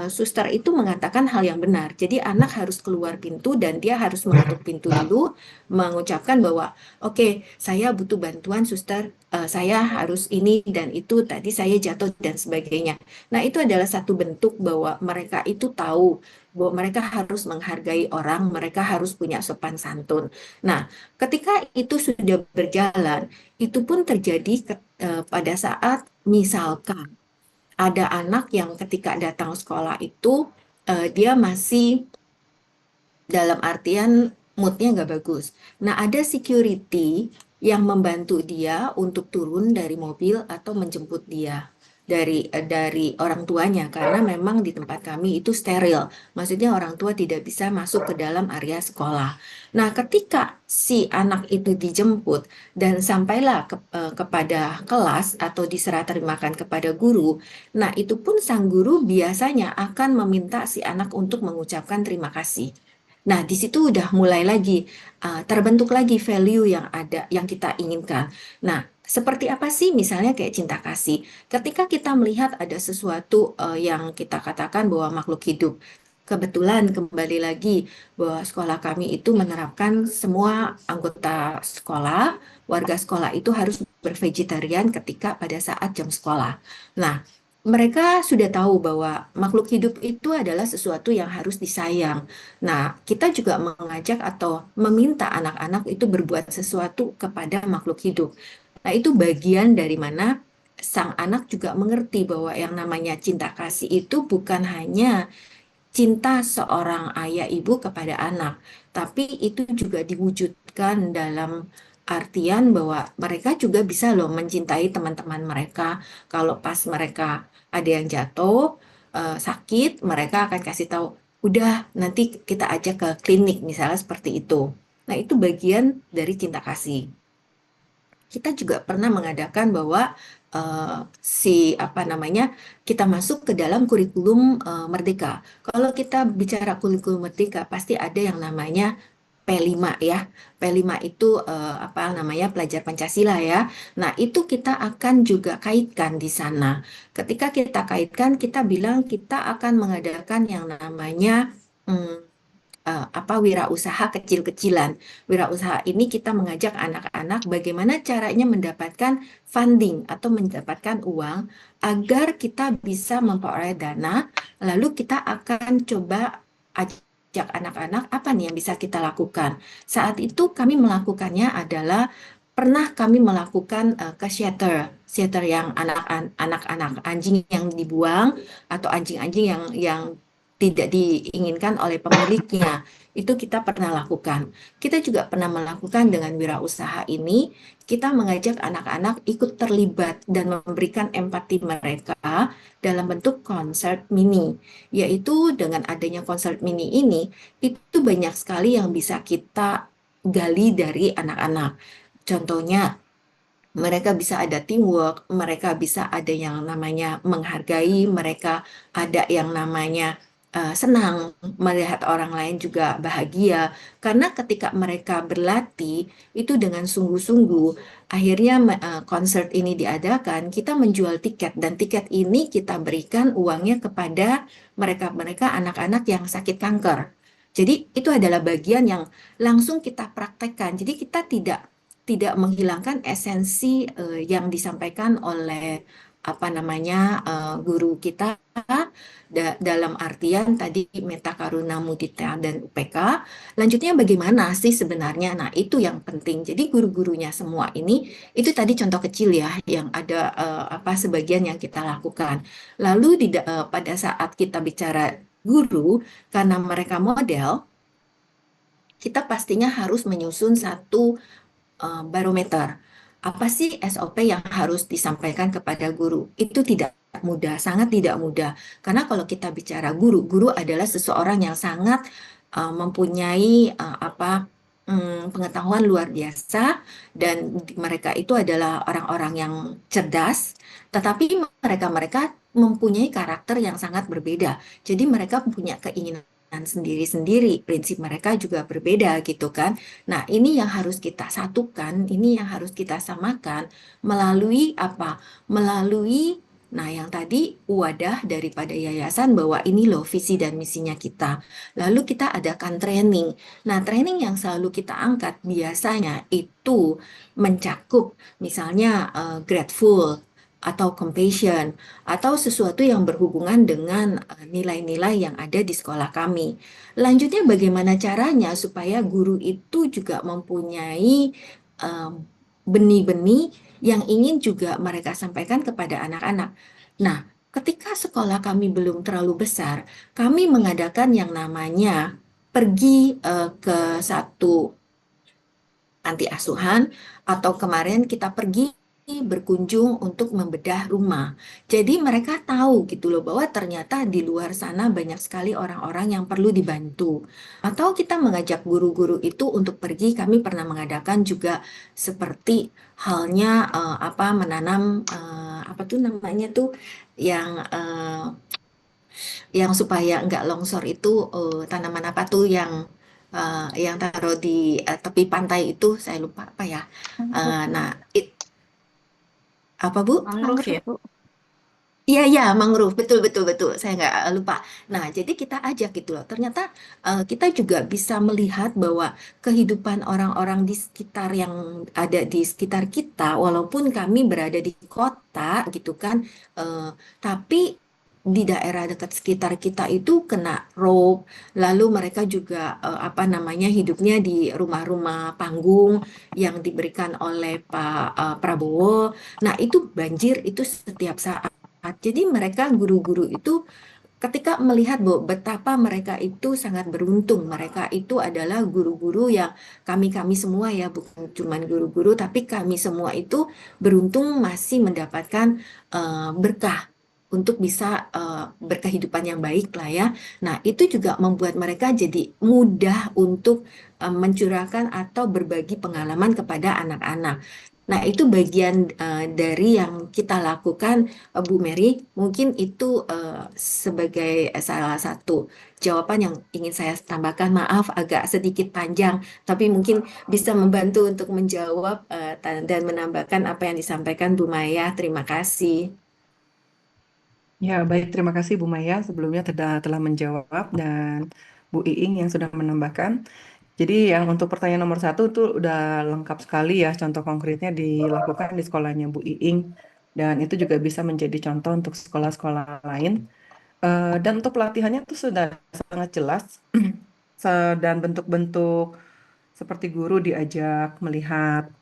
suster itu mengatakan hal yang benar. Jadi anak harus keluar pintu dan dia harus mengetuk pintu dulu, mengucapkan bahwa oke, saya butuh bantuan suster, saya harus ini dan itu, tadi saya jatuh dan sebagainya. Nah, itu adalah satu bentuk bahwa mereka itu tahu bahwa mereka harus menghargai orang, mereka harus punya sopan santun. Nah, ketika itu sudah berjalan, itu pun terjadi pada saat misalkan ada anak yang ketika datang sekolah itu dia masih dalam artian moodnya nggak bagus. Nah, ada security yang membantu dia untuk turun dari mobil atau menjemput dia dari orang tuanya, karena memang di tempat kami itu steril. Maksudnya orang tua tidak bisa masuk ke dalam area sekolah. Nah, ketika si anak itu dijemput dan sampailah kepada kelas atau diserah terimakan kepada guru, nah itu pun sang guru biasanya akan meminta si anak untuk mengucapkan terima kasih. Nah, di situ udah mulai lagi terbentuk lagi value yang ada yang kita inginkan. Nah, seperti apa sih misalnya kayak cinta kasih? Ketika kita melihat ada sesuatu yang kita katakan bahwa makhluk hidup. Kebetulan kembali lagi bahwa sekolah kami itu menerapkan semua anggota sekolah, warga sekolah itu harus bervegetarian ketika pada saat jam sekolah. Nah, mereka sudah tahu bahwa makhluk hidup itu adalah sesuatu yang harus disayang. Nah, kita juga mengajak atau meminta anak-anak itu berbuat sesuatu kepada makhluk hidup. Nah, itu bagian dari mana sang anak juga mengerti bahwa yang namanya cinta kasih itu bukan hanya cinta seorang ayah ibu kepada anak, tapi itu juga diwujudkan dalam artian bahwa mereka juga bisa loh mencintai teman-teman mereka. Kalau pas mereka ada yang jatuh, sakit, mereka akan kasih tahu, udah nanti kita ajak ke klinik, misalnya seperti itu. Nah, itu bagian dari cinta kasih. Kita juga pernah mengadakan bahwa si apa namanya kita masuk ke dalam kurikulum Merdeka. Kalau kita bicara kurikulum Merdeka pasti ada yang namanya P5 ya. P5 itu apa namanya pelajar Pancasila ya. Nah, itu kita akan juga kaitkan di sana. Ketika kita kaitkan, kita bilang kita akan mengadakan yang namanya apa wirausaha kecil-kecilan. Wirausaha ini kita mengajak anak-anak bagaimana caranya mendapatkan funding atau mendapatkan uang agar kita bisa memperoleh dana. Lalu kita akan coba ajak anak-anak apa nih yang bisa kita lakukan. Saat itu kami melakukannya adalah pernah kami melakukan ke shelter yang anak-anak anjing yang dibuang atau anjing-anjing yang tidak diinginkan oleh pemiliknya. Itu kita pernah lakukan. Kita juga pernah melakukan dengan wirausaha ini, kita mengajak anak-anak ikut terlibat dan memberikan empati mereka dalam bentuk konser mini. Yaitu dengan adanya konser mini ini, itu banyak sekali yang bisa kita gali dari anak-anak. Contohnya, mereka bisa ada teamwork, mereka bisa ada yang namanya menghargai, mereka ada yang namanya senang melihat orang lain juga bahagia. Karena ketika mereka berlatih itu dengan sungguh-sungguh, akhirnya konser ini diadakan, kita menjual tiket dan tiket ini kita berikan uangnya kepada mereka-mereka anak-anak yang sakit kanker. Jadi itu adalah bagian yang langsung kita praktekkan. Jadi kita tidak menghilangkan esensi yang disampaikan oleh apa namanya guru kita dalam artian tadi Meta Karuna Mudita dan UPK. Lanjutnya bagaimana sih sebenarnya? Nah, itu yang penting. Jadi guru-gurunya semua ini itu tadi contoh kecil ya yang ada apa sebagian yang kita lakukan. Lalu pada saat kita bicara guru karena mereka model, kita pastinya harus menyusun satu barometer. Apa sih SOP yang harus disampaikan kepada guru? Itu tidak mudah, sangat tidak mudah. Karena kalau kita bicara guru, guru adalah seseorang yang sangat mempunyai pengetahuan luar biasa dan mereka itu adalah orang-orang yang cerdas, tetapi mereka mempunyai karakter yang sangat berbeda. Jadi mereka punya keinginan sendiri-sendiri, prinsip mereka juga berbeda gitu kan. Nah, ini yang harus kita satukan, ini yang harus kita samakan melalui apa? Melalui, nah yang tadi wadah daripada yayasan bahwa ini loh visi dan misinya kita. Lalu kita adakan training. Nah, training yang selalu kita angkat biasanya itu mencakup misalnya grateful atau compassion atau sesuatu yang berhubungan dengan nilai-nilai yang ada di sekolah kami. Lanjutnya bagaimana caranya supaya guru itu juga mempunyai benih-benih yang ingin juga mereka sampaikan kepada anak-anak. Nah, ketika sekolah kami belum terlalu besar, kami mengadakan yang namanya pergi ke satu panti asuhan atau kemarin kita pergi berkunjung untuk membedah rumah. Jadi mereka tahu gitu loh bahwa ternyata di luar sana banyak sekali orang-orang yang perlu dibantu. Atau kita mengajak guru-guru itu untuk pergi, kami pernah mengadakan juga seperti halnya menanam apa tuh namanya tuh yang supaya nggak longsor itu tanaman apa tuh yang yang taruh di tepi pantai itu, saya lupa apa ya. Nah, apa Bu?
Mangrove ya.
Bu.
Iya, iya, mangrove, betul, betul, betul. Saya nggak lupa. Nah, jadi kita ajak gitu loh. Ternyata kita juga bisa melihat bahwa kehidupan orang-orang di sekitar yang ada di sekitar kita, walaupun kami berada di kota gitu kan, tapi di daerah dekat sekitar kita itu kena rob, lalu mereka juga apa namanya hidupnya di rumah-rumah panggung yang diberikan oleh Pak Prabowo. Nah, itu banjir itu setiap saat. Jadi mereka guru-guru itu ketika melihat bahwa betapa mereka itu sangat beruntung, mereka itu adalah guru-guru yang kami-kami semua ya, bukan cuma guru-guru, tapi kami semua itu beruntung masih mendapatkan berkah untuk bisa berkehidupan yang baik lah ya. Nah, itu juga membuat mereka jadi mudah untuk mencurahkan atau berbagi pengalaman kepada anak-anak. Nah, itu bagian dari yang kita lakukan, Bu Mary. Mungkin itu sebagai salah satu jawaban yang ingin saya tambahkan. Maaf, agak sedikit panjang, tapi mungkin bisa membantu untuk menjawab dan menambahkan apa yang disampaikan Bu Maya. Terima kasih.
Ya, baik. Terima kasih Bu Maya sebelumnya telah menjawab dan Bu Iing yang sudah menambahkan. Jadi yang untuk pertanyaan nomor 1 itu udah lengkap sekali ya, contoh konkretnya dilakukan di sekolahnya Bu Iing. Dan itu juga bisa menjadi contoh untuk sekolah-sekolah lain. Dan untuk pelatihannya itu sudah sangat jelas. Dan bentuk-bentuk seperti guru diajak melihat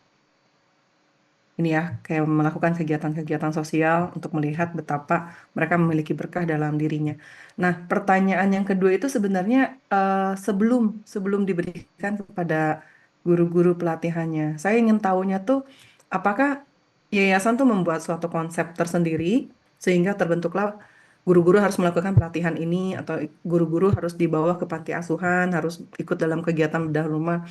ini ya, kayak melakukan kegiatan-kegiatan sosial untuk melihat betapa mereka memiliki berkah dalam dirinya. Nah, pertanyaan yang kedua itu sebenarnya sebelum sebelum diberikan kepada guru-guru pelatihannya, saya ingin tahunya tuh apakah yayasan tuh membuat suatu konsep tersendiri sehingga terbentuklah guru-guru harus melakukan pelatihan ini atau guru-guru harus dibawa ke panti asuhan, harus ikut dalam kegiatan bedah rumah.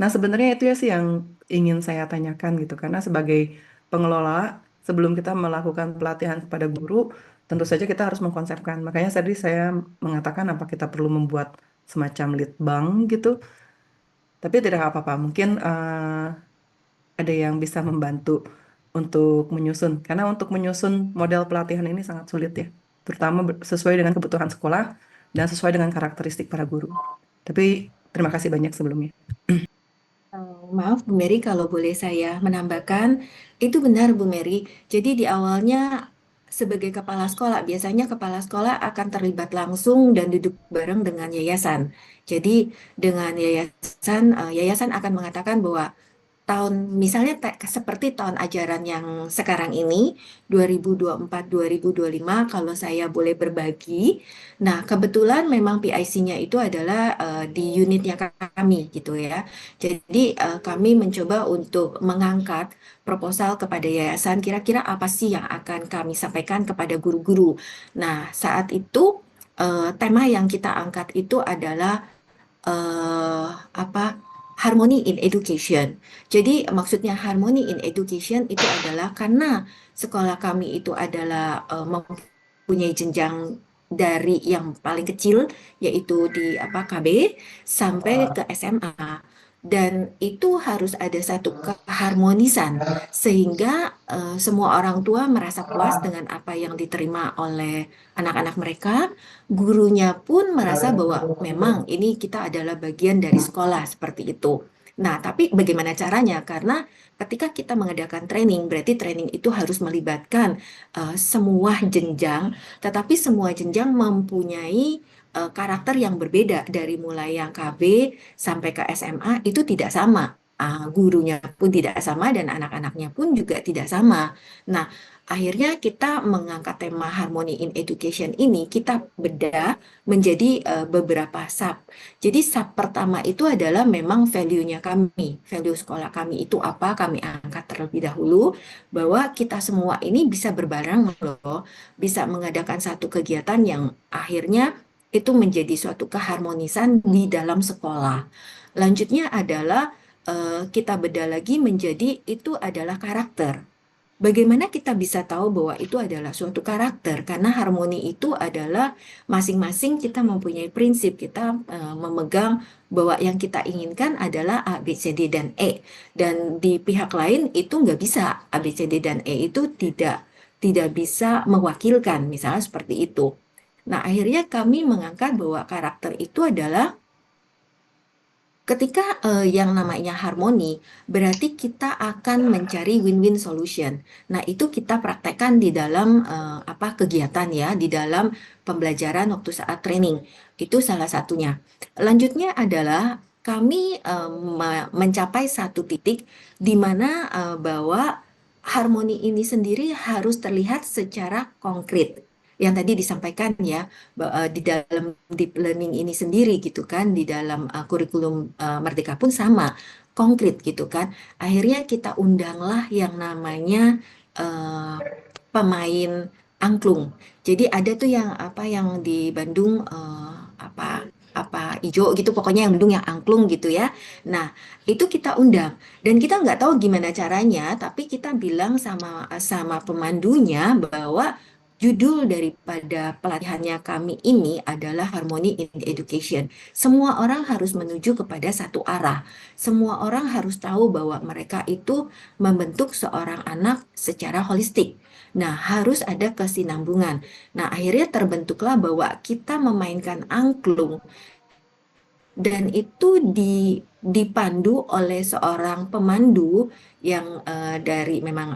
Nah, sebenarnya itu ya sih yang ingin saya tanyakan gitu, karena sebagai pengelola, sebelum kita melakukan pelatihan kepada guru, tentu saja kita harus mengkonsepkan. Makanya tadi saya mengatakan apa kita perlu membuat semacam lead bank gitu, tapi tidak apa-apa, mungkin ada yang bisa membantu untuk menyusun, karena untuk menyusun model pelatihan ini sangat sulit ya, terutama sesuai dengan kebutuhan sekolah dan sesuai dengan karakteristik para guru. Tapi terima kasih banyak sebelumnya.
Maaf Bu Mary, kalau boleh saya menambahkan, itu benar Bu Mary. Jadi di awalnya sebagai kepala sekolah, biasanya kepala sekolah akan terlibat langsung dan duduk bareng dengan yayasan. Jadi dengan yayasan, yayasan akan mengatakan bahwa misalnya seperti tahun ajaran yang sekarang ini 2024-2025 kalau saya boleh berbagi. Nah, kebetulan memang PIC-nya itu adalah di unitnya kami gitu ya. Jadi kami mencoba untuk mengangkat proposal kepada yayasan kira-kira apa sih yang akan kami sampaikan kepada guru-guru. Nah, saat itu tema yang kita angkat itu adalah apa harmony in education. Jadi maksudnya harmony in education itu adalah karena sekolah kami itu adalah mempunyai jenjang dari yang paling kecil yaitu di KB sampai ke SMA. Dan itu harus ada satu keharmonisan sehingga semua orang tua merasa puas dengan apa yang diterima oleh anak-anak mereka. Gurunya pun merasa bahwa memang ini kita adalah bagian dari sekolah seperti itu. Nah, tapi bagaimana caranya? Karena ketika kita mengadakan training, berarti training itu harus melibatkan semua jenjang, tetapi semua jenjang mempunyai karakter yang berbeda dari mulai yang KB sampai ke SMA itu tidak sama. Gurunya pun tidak sama dan anak-anaknya pun juga tidak sama. Nah, akhirnya kita mengangkat tema Harmony in Education ini, kita bedah menjadi beberapa sub. Jadi sub pertama itu adalah memang value-nya kami. Value sekolah kami itu apa? Kami angkat terlebih dahulu bahwa kita semua ini bisa berbareng loh, bisa mengadakan satu kegiatan yang akhirnya itu menjadi suatu keharmonisan di dalam sekolah. Lanjutnya adalah kita bedah lagi menjadi itu adalah karakter. Bagaimana kita bisa tahu bahwa itu adalah suatu karakter? Karena harmoni itu adalah masing-masing kita mempunyai prinsip, kita memegang bahwa yang kita inginkan adalah A, B, C, D, dan E. Dan di pihak lain itu nggak bisa, A, B, C, D, dan E itu tidak bisa mewakilkan, misalnya seperti itu. Nah, akhirnya kami mengangkat bahwa karakter itu adalah ketika yang namanya harmoni, berarti kita akan mencari win-win solution. Nah, itu kita praktekkan di dalam kegiatan ya, di dalam pembelajaran waktu saat training. Itu salah satunya. Lanjutnya adalah kami mencapai satu titik di mana bahwa harmoni ini sendiri harus terlihat secara konkret. Yang tadi disampaikan ya, di dalam deep learning ini sendiri gitu kan, di dalam kurikulum Merdeka pun sama, konkret gitu kan. Akhirnya kita undanglah yang namanya pemain angklung. Jadi ada tuh yang di Bandung ijo gitu, pokoknya yang Bandung yang angklung gitu ya. Nah, itu kita undang dan kita nggak tahu gimana caranya, tapi kita bilang sama sama pemandunya bahwa judul daripada pelatihannya kami ini adalah Harmony in Education. Semua orang harus menuju kepada satu arah. Semua orang harus tahu bahwa mereka itu membentuk seorang anak secara holistik. Nah, harus ada kesinambungan. Nah, akhirnya terbentuklah bahwa kita memainkan angklung dan itu dipandu oleh seorang pemandu yang dari memang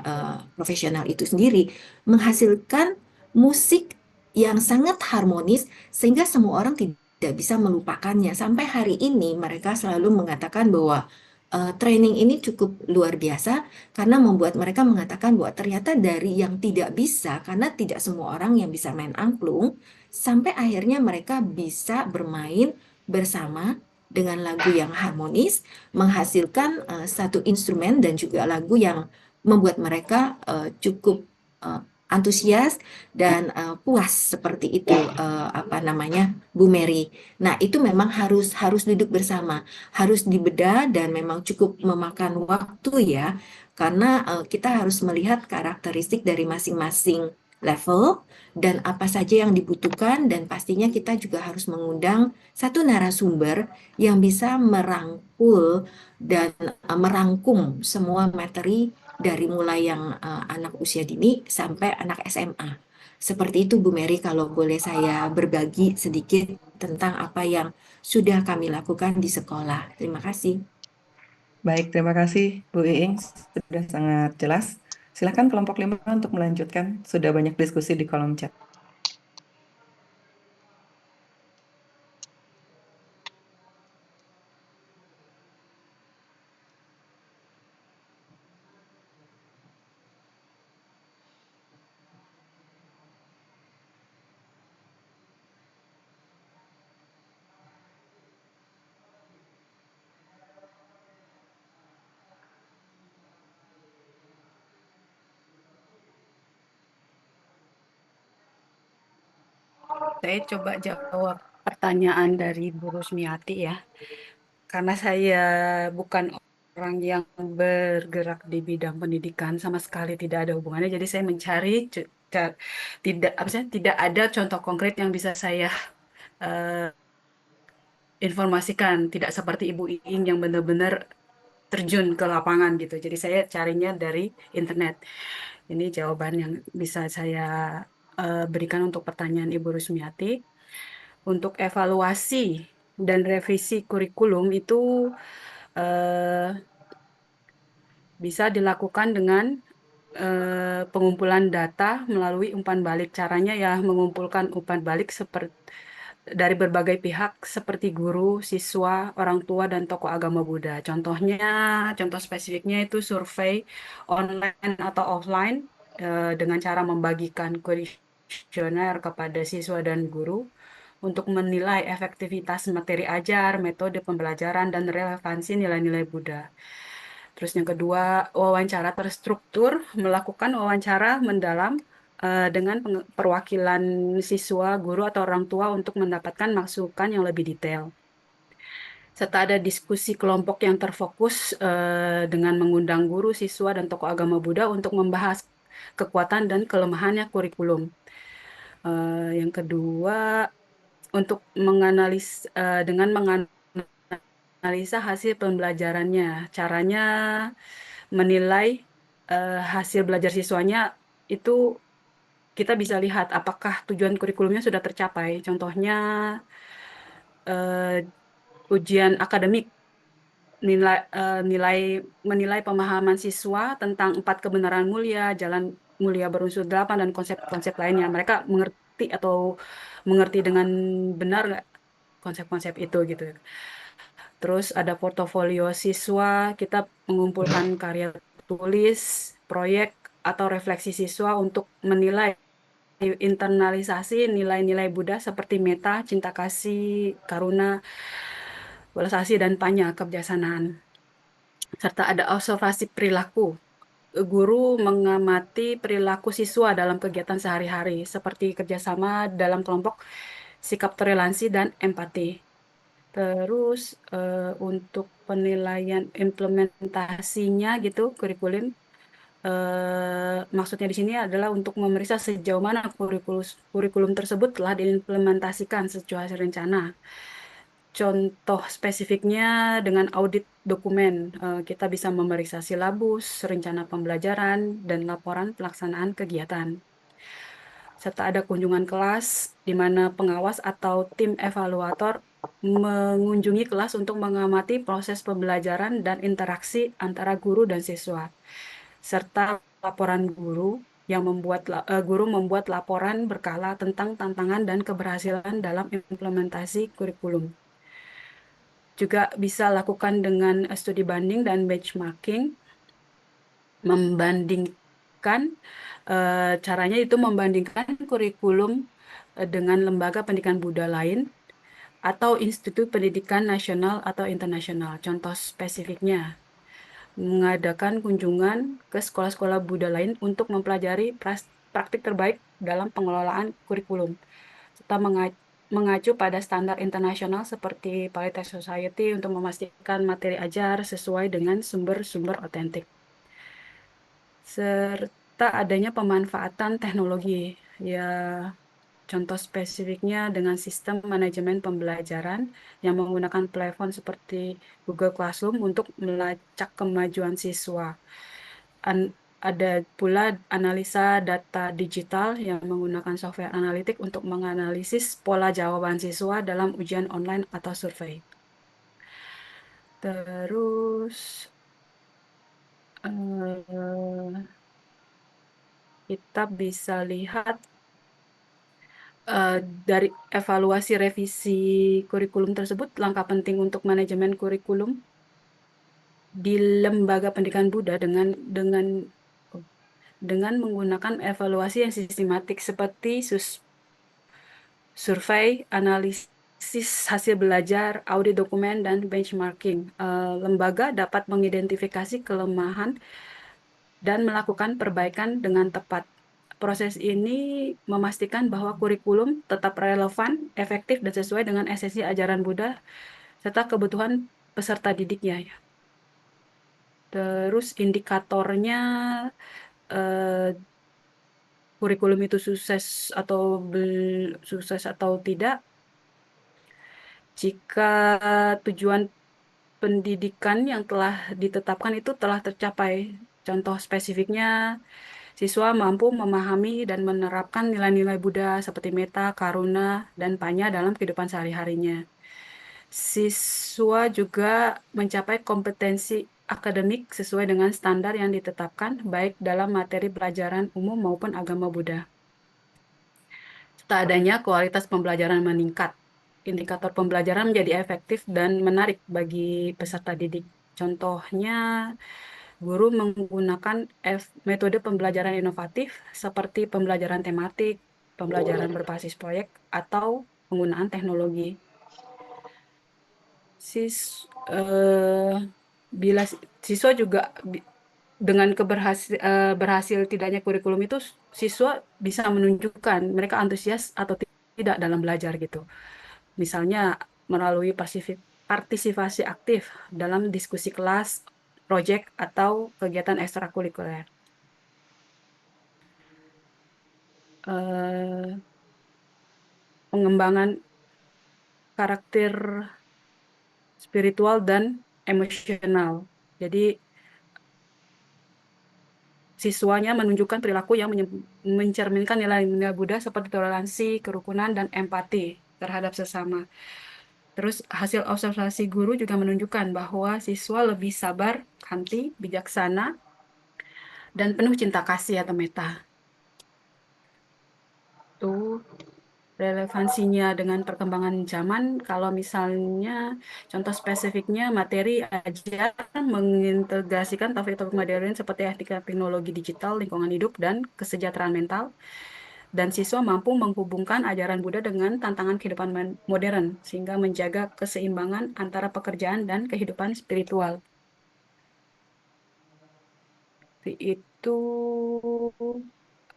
profesional itu sendiri, menghasilkan musik yang sangat harmonis sehingga semua orang tidak bisa melupakannya. Sampai hari ini mereka selalu mengatakan bahwa training ini cukup luar biasa karena membuat mereka mengatakan bahwa ternyata dari yang tidak bisa, karena tidak semua orang yang bisa main angklung, sampai akhirnya mereka bisa bermain bersama dengan lagu yang harmonis, menghasilkan satu instrumen dan juga lagu yang membuat mereka cukup antusias dan puas seperti itu, Bu Mary. Nah, itu memang harus duduk bersama, harus dibedah dan memang cukup memakan waktu ya, karena kita harus melihat karakteristik dari masing-masing level dan apa saja yang dibutuhkan, dan pastinya kita juga harus mengundang satu narasumber yang bisa merangkul dan merangkum semua materi dari mulai yang anak usia dini sampai anak SMA. Seperti itu Bu Mary, kalau boleh saya berbagi sedikit tentang apa yang sudah kami lakukan di sekolah. Terima kasih.
Baik, terima kasih Bu Iing, sudah sangat jelas. Silakan kelompok 5 untuk melanjutkan. Sudah banyak diskusi di kolom chat.
Saya coba jawab pertanyaan dari Bu Rusmiati ya. Karena saya bukan orang yang bergerak di bidang pendidikan, sama sekali tidak ada hubungannya. Jadi saya mencari tidak ada contoh konkret yang bisa saya eh, informasikan. Tidak seperti Ibu Iing yang benar-benar terjun ke lapangan gitu. Jadi saya carinya dari internet. Ini jawaban yang bisa saya berikan untuk pertanyaan Ibu Rusmiati. Untuk evaluasi dan revisi kurikulum itu eh, bisa dilakukan dengan pengumpulan data melalui umpan balik. Caranya ya mengumpulkan umpan balik seperti dari berbagai pihak seperti guru, siswa, orang tua, dan tokoh agama Buddha. Contoh spesifiknya itu survei online atau offline dengan cara membagikan kuesioner kepada siswa dan guru untuk menilai efektivitas materi ajar, metode pembelajaran, dan relevansi nilai-nilai Buddha. Terus yang kedua, wawancara terstruktur, melakukan wawancara mendalam dengan perwakilan siswa, guru, atau orang tua untuk mendapatkan masukan yang lebih detail. Serta ada diskusi kelompok yang terfokus dengan mengundang guru, siswa, dan tokoh agama Buddha untuk membahas kekuatan dan kelemahannya kurikulum. Yang kedua, untuk dengan menganalisa hasil pembelajarannya, caranya menilai hasil belajar siswanya itu kita bisa lihat apakah tujuan kurikulumnya sudah tercapai. Contohnya ujian akademik menilai pemahaman siswa tentang 4 kebenaran mulia, jalan mulia berunsur 8 dan konsep-konsep lainnya. Mereka mengerti dengan benar nggak konsep-konsep itu gitu. Terus ada portofolio siswa, kita mengumpulkan karya tulis, proyek atau refleksi siswa untuk menilai internalisasi nilai-nilai Buddha seperti meta, cinta kasih, karuna, welas asih, dan panya, kebijaksanaan. Serta ada observasi perilaku. Guru mengamati perilaku siswa dalam kegiatan sehari-hari, seperti kerjasama dalam kelompok, sikap toleransi, dan empati. Terus untuk penilaian implementasinya gitu, kurikulum, maksudnya di sini adalah untuk memeriksa sejauh mana kurikulum tersebut telah diimplementasikan sesuai rencana. Contoh spesifiknya dengan audit dokumen, kita bisa memeriksa silabus, rencana pembelajaran, dan laporan pelaksanaan kegiatan. Serta ada kunjungan kelas, di mana pengawas atau tim evaluator mengunjungi kelas untuk mengamati proses pembelajaran dan interaksi antara guru dan siswa. Serta laporan guru guru membuat laporan berkala tentang tantangan dan keberhasilan dalam implementasi kurikulum. Juga bisa lakukan dengan studi banding dan benchmarking, membandingkan caranya itu membandingkan kurikulum dengan lembaga pendidikan Buddha lain atau institut pendidikan nasional atau internasional. Contoh spesifiknya, mengadakan kunjungan ke sekolah-sekolah Buddha lain untuk mempelajari praktik terbaik dalam pengelolaan kurikulum, serta mengacu pada standar internasional seperti Palette Society untuk memastikan materi ajar sesuai dengan sumber-sumber otentik. Serta adanya pemanfaatan teknologi. Ya, contoh spesifiknya dengan sistem manajemen pembelajaran yang menggunakan platform seperti Google Classroom untuk melacak kemajuan siswa. Ada pula analisa data digital yang menggunakan software analitik untuk menganalisis pola jawaban siswa dalam ujian online atau survei. Terus kita bisa lihat dari evaluasi revisi kurikulum tersebut, langkah penting untuk manajemen kurikulum di lembaga pendidikan Buddha dengan menggunakan evaluasi yang sistematik seperti survei, analisis hasil belajar, audit dokumen, dan benchmarking. Lembaga dapat mengidentifikasi kelemahan dan melakukan perbaikan dengan tepat. Proses ini memastikan bahwa kurikulum tetap relevan, efektif, dan sesuai dengan esensi ajaran Buddha serta kebutuhan peserta didiknya. Terus indikatornya kurikulum itu sukses atau tidak jika tujuan pendidikan yang telah ditetapkan itu telah tercapai. Contoh spesifiknya, siswa mampu memahami dan menerapkan nilai-nilai Buddha seperti metta, karuna, dan panya dalam kehidupan sehari-harinya. Siswa juga mencapai kompetensi akademik sesuai dengan standar yang ditetapkan, baik dalam materi pelajaran umum maupun agama Buddha. Serta adanya kualitas pembelajaran meningkat. Indikator pembelajaran menjadi efektif dan menarik bagi peserta didik. Contohnya, guru menggunakan metode pembelajaran inovatif seperti pembelajaran tematik, pembelajaran berbasis proyek, atau penggunaan teknologi. Bila siswa juga dengan berhasil tidaknya kurikulum itu, siswa bisa menunjukkan mereka antusias atau tidak dalam belajar gitu. Misalnya melalui partisipasi aktif dalam diskusi kelas, proyek, atau kegiatan ekstrakurikuler. eh, pengembangan karakter spiritual dan emosional. Jadi siswanya menunjukkan perilaku yang mencerminkan nilai-nilai Buddha seperti toleransi, kerukunan, dan empati terhadap sesama. Terus hasil observasi guru juga menunjukkan bahwa siswa lebih sabar, kanti, bijaksana, dan penuh cinta kasih atau metta. Tuh relevansinya dengan perkembangan zaman, kalau misalnya contoh spesifiknya materi ajar mengintegrasikan topik-topik modern seperti etika teknologi digital, lingkungan hidup, dan kesejahteraan mental, dan siswa mampu menghubungkan ajaran Buddha dengan tantangan kehidupan modern, sehingga menjaga keseimbangan antara pekerjaan dan kehidupan spiritual. Itu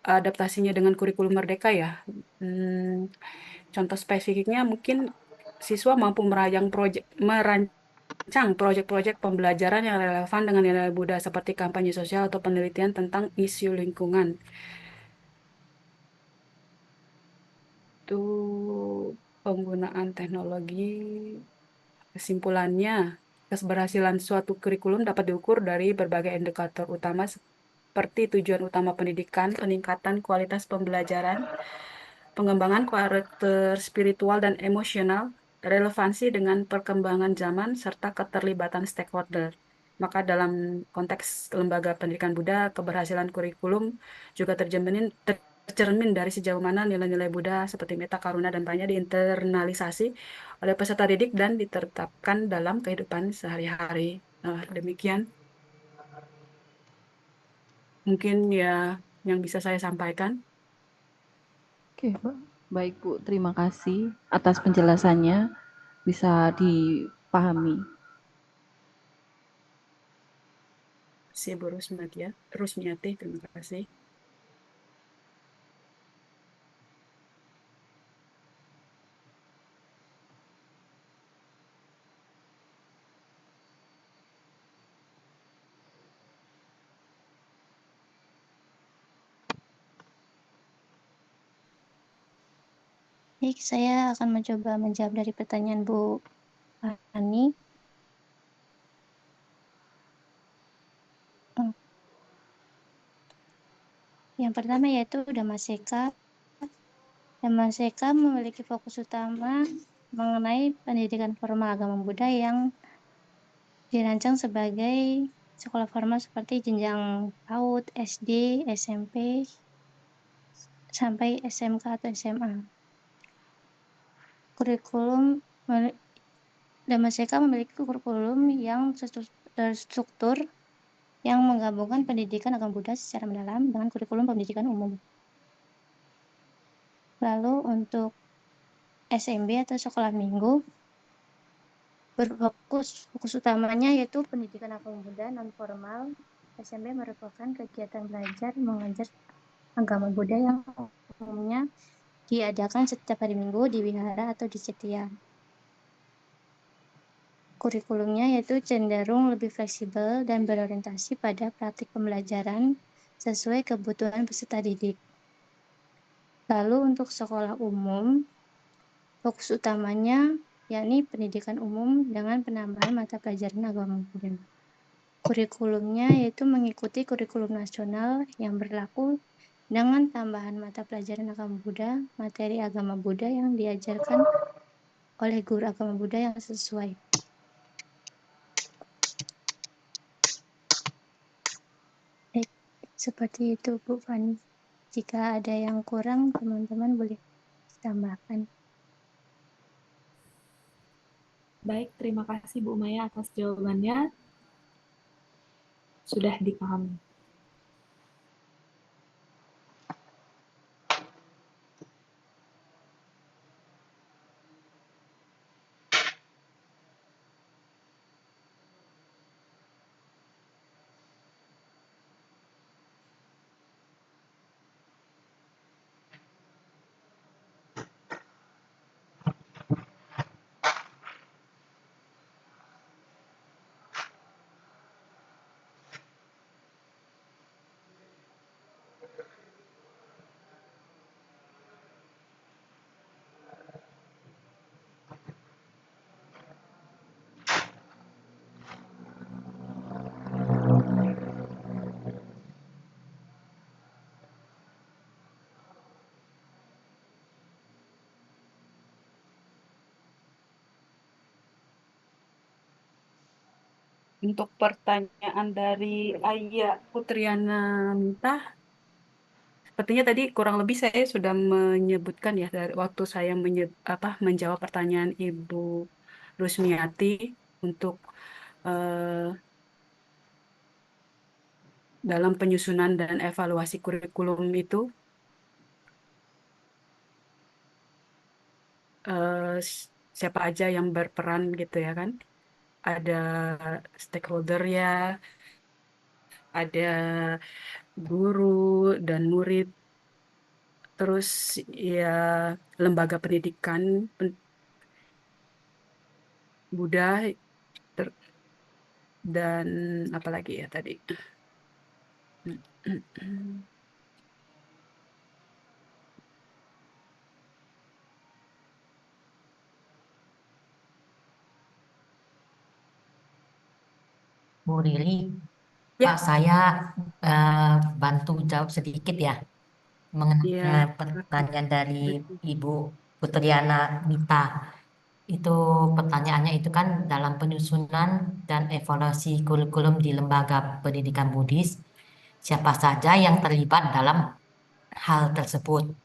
adaptasinya dengan kurikulum merdeka ya. Hmm, Contoh spesifiknya mungkin siswa mampu merancang proyek-proyek pembelajaran yang relevan dengan nilai Buddha seperti kampanye sosial atau penelitian tentang isu lingkungan. Itu penggunaan teknologi. Kesimpulannya, keberhasilan suatu kurikulum dapat diukur dari berbagai indikator utama seperti tujuan utama pendidikan, peningkatan kualitas pembelajaran, pengembangan karakter spiritual dan emosional, relevansi dengan perkembangan zaman, serta keterlibatan stakeholder. Maka dalam konteks lembaga pendidikan Buddha, keberhasilan kurikulum juga tercermin dari sejauh mana nilai-nilai Buddha seperti metta, karuna, dan panya diinternalisasi oleh peserta didik dan ditetapkan dalam kehidupan sehari-hari. Nah, demikian mungkin ya yang bisa saya sampaikan.
Oke, baik Bu, terima kasih atas penjelasannya, bisa dipahami.
Si Bu Rusmiati, terima kasih.
Baik, saya akan mencoba menjawab dari pertanyaan Bu Fani. Yang pertama yaitu Dhammaseka. Dhammaseka memiliki fokus utama mengenai pendidikan formal agama Buddha yang dirancang sebagai sekolah formal seperti jenjang PAUD, SD, SMP, sampai SMK atau SMA. Dhammaseka memiliki kurikulum yang terstruktur yang menggabungkan pendidikan agama Buddha secara mendalam dengan kurikulum pendidikan umum. Lalu untuk SMB atau sekolah minggu fokus utamanya yaitu pendidikan agama Buddha non formal. SMB merupakan kegiatan belajar mengajar agama Buddha yang umumnya diadakan setiap hari Minggu di wihara atau di cetia. Kurikulumnya yaitu cenderung lebih fleksibel dan berorientasi pada praktik pembelajaran sesuai kebutuhan peserta didik. Lalu untuk sekolah umum, fokus utamanya yakni pendidikan umum dengan penambahan mata pelajaran agama Buddha. Kurikulumnya yaitu mengikuti kurikulum nasional yang berlaku dengan tambahan mata pelajaran agama Buddha, materi agama Buddha yang diajarkan oleh guru agama Buddha yang sesuai. Seperti itu Bu Fani. Jika ada yang kurang, teman-teman boleh tambahkan.
Baik, terima kasih Bu Maya atas jawabannya. Sudah dipahami.
Untuk pertanyaan dari Aya Putriana Minta, sepertinya tadi kurang lebih saya sudah menyebutkan ya dari waktu saya menjawab pertanyaan Ibu Rusmiati untuk eh, dalam penyusunan dan evaluasi kurikulum itu siapa aja yang berperan gitu ya kan? Ada stakeholder ya, ada guru dan murid, terus ya lembaga pendidikan Buddha ter- dan apa lagi ya tadi?
Bu Riri,
Ya,
Pak, saya bantu jawab sedikit ya mengenai
ya.
pertanyaan dari Ibu Putriana Mita. Itu pertanyaannya itu kan dalam penyusunan dan evaluasi kurikulum di lembaga pendidikan Buddhis, siapa saja yang terlibat dalam hal tersebut?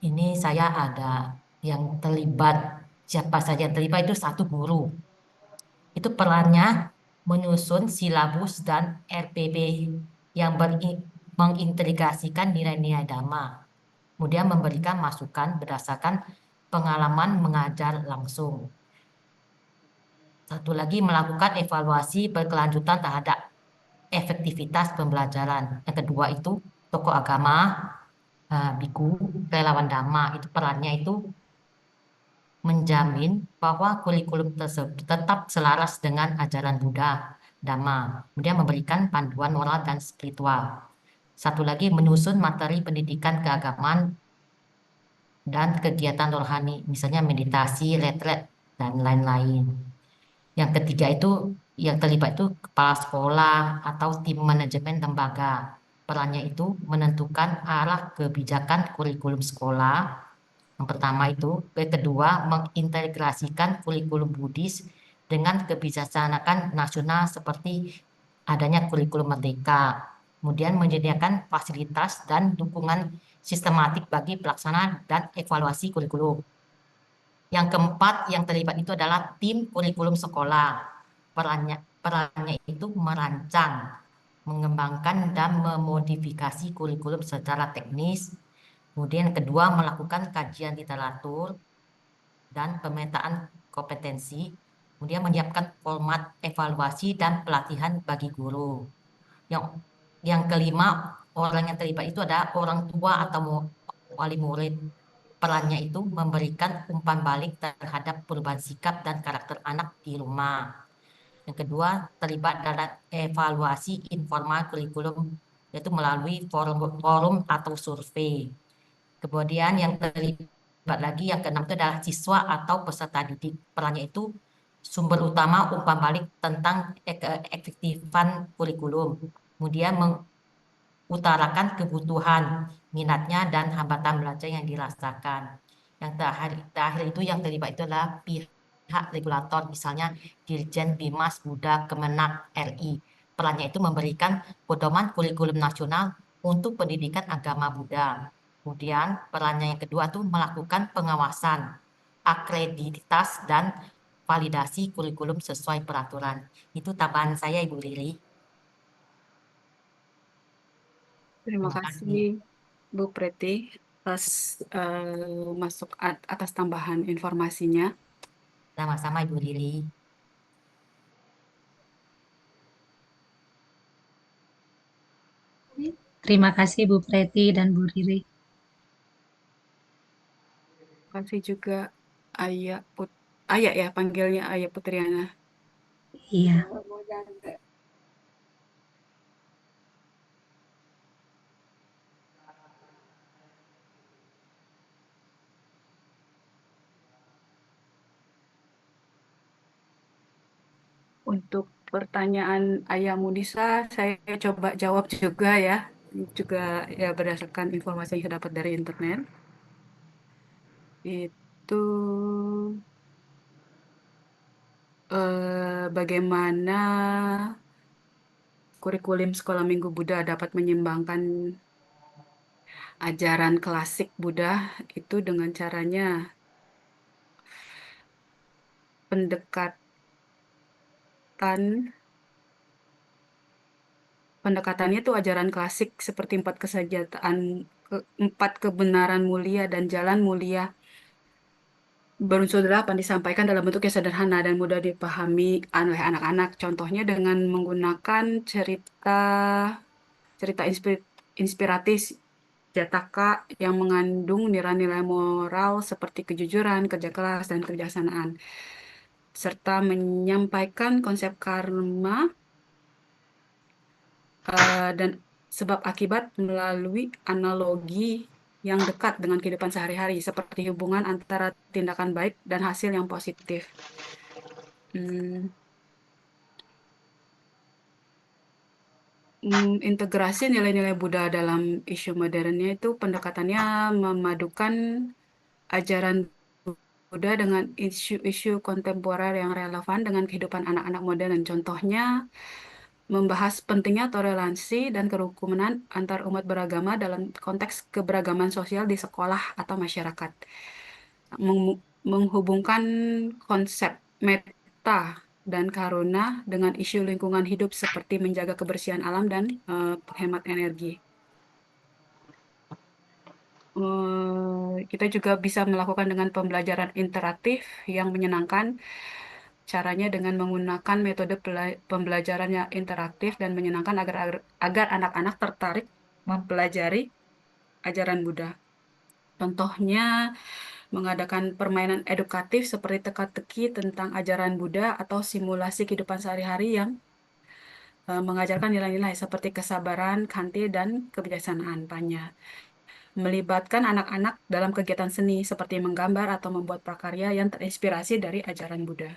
Ini saya ada yang terlibat, siapa saja yang terlibat itu satu guru. Itu perannya menyusun silabus dan RPP yang mengintegrasikan nilai-nilai Dhamma. Kemudian memberikan masukan berdasarkan pengalaman mengajar langsung. Satu lagi melakukan evaluasi berkelanjutan terhadap efektivitas pembelajaran. Yang kedua itu tokoh agama, biku, relawan Dhamma. Itu perannya itu menjamin bahwa kurikulum tersebut tetap selaras dengan ajaran Buddha, Dhamma. Kemudian memberikan panduan moral dan spiritual. Satu lagi menyusun materi pendidikan keagamaan dan kegiatan rohani, misalnya meditasi, retret, dan lain-lain. Yang ketiga itu yang terlibat itu kepala sekolah atau tim manajemen lembaga. Perannya itu menentukan arah kebijakan kurikulum sekolah. Yang pertama itu, yang kedua mengintegrasikan kurikulum Buddhis dengan kebijaksanaan nasional seperti adanya kurikulum merdeka. Kemudian menyediakan fasilitas dan dukungan sistematik bagi pelaksanaan dan evaluasi kurikulum. Yang keempat yang terlibat itu adalah tim kurikulum sekolah. Perannya itu merancang, mengembangkan dan memodifikasi kurikulum secara teknis. Kemudian yang kedua melakukan kajian literatur dan pemetaan kompetensi. Kemudian menyiapkan format evaluasi dan pelatihan bagi guru. Yang kelima, orang yang terlibat itu adalah orang tua atau wali murid. Perannya itu memberikan umpan balik terhadap perubahan sikap dan karakter anak di rumah. Yang kedua, terlibat dalam evaluasi informal kurikulum, yaitu melalui forum atau survei. Kemudian yang terlibat lagi, yang keenam itu adalah siswa atau peserta didik. Perannya itu sumber utama umpan balik tentang keefektifan kurikulum. Kemudian utarakan kebutuhan, minatnya, dan hambatan belajar yang dirasakan. Yang terakhir itu yang terlibat itu adalah pihak regulator, misalnya Dirjen Bimas Buddha Kemenak RI. Perannya itu memberikan pedoman kurikulum nasional untuk pendidikan agama Buddha. Kemudian perannya yang kedua itu melakukan pengawasan, akreditas, dan validasi kurikulum sesuai peraturan. Itu tambahan saya, Ibu Riri.
Terima
Terima
kasih
kasih.
Bu Preti atas atas tambahan informasinya.
Sama-sama Ibu Riri. Terima kasih Bu Preti dan Bu Riri.
Terima kasih juga Ayah ya panggilnya Ayah Putriana.
Iya.
Untuk pertanyaan Ayah Munisa, saya coba jawab juga ya. Juga ya berdasarkan informasi yang saya dapat dari internet. Itu bagaimana kurikulum sekolah minggu Buddha dapat menyeimbangkan ajaran klasik Buddha itu dengan caranya pendekatannya itu ajaran klasik seperti empat kebenaran mulia dan jalan mulia berunsur delapan disampaikan dalam bentuk yang sederhana dan mudah dipahami oleh anak-anak. Contohnya dengan menggunakan cerita inspiratif Jataka yang mengandung nilai-nilai moral seperti kejujuran, kerja keras, dan kebijaksanaan, serta menyampaikan konsep karma dan sebab akibat melalui analogi yang dekat dengan kehidupan sehari-hari, seperti hubungan antara tindakan baik dan hasil yang positif. Integrasi nilai-nilai Buddha dalam isu modernnya itu pendekatannya memadukan ajaran Buddha dengan isu-isu kontemporer yang relevan dengan kehidupan anak-anak modern. Contohnya, membahas pentingnya toleransi dan kerukunan antar umat beragama dalam konteks keberagaman sosial di sekolah atau masyarakat. Menghubungkan konsep metta dan karuna dengan isu lingkungan hidup seperti menjaga kebersihan alam dan penghemat energi. Kita juga bisa melakukan dengan pembelajaran interaktif yang menyenangkan. Caranya dengan menggunakan metode pembelajaran yang interaktif dan menyenangkan agar anak-anak tertarik mempelajari ajaran Buddha. Contohnya, mengadakan permainan edukatif seperti teka-teki tentang ajaran Buddha atau simulasi kehidupan sehari-hari yang mengajarkan nilai-nilai seperti kesabaran, khanti, dan kebijaksanaan panya. Melibatkan anak-anak dalam kegiatan seni seperti menggambar atau membuat prakarya yang terinspirasi dari ajaran Buddha.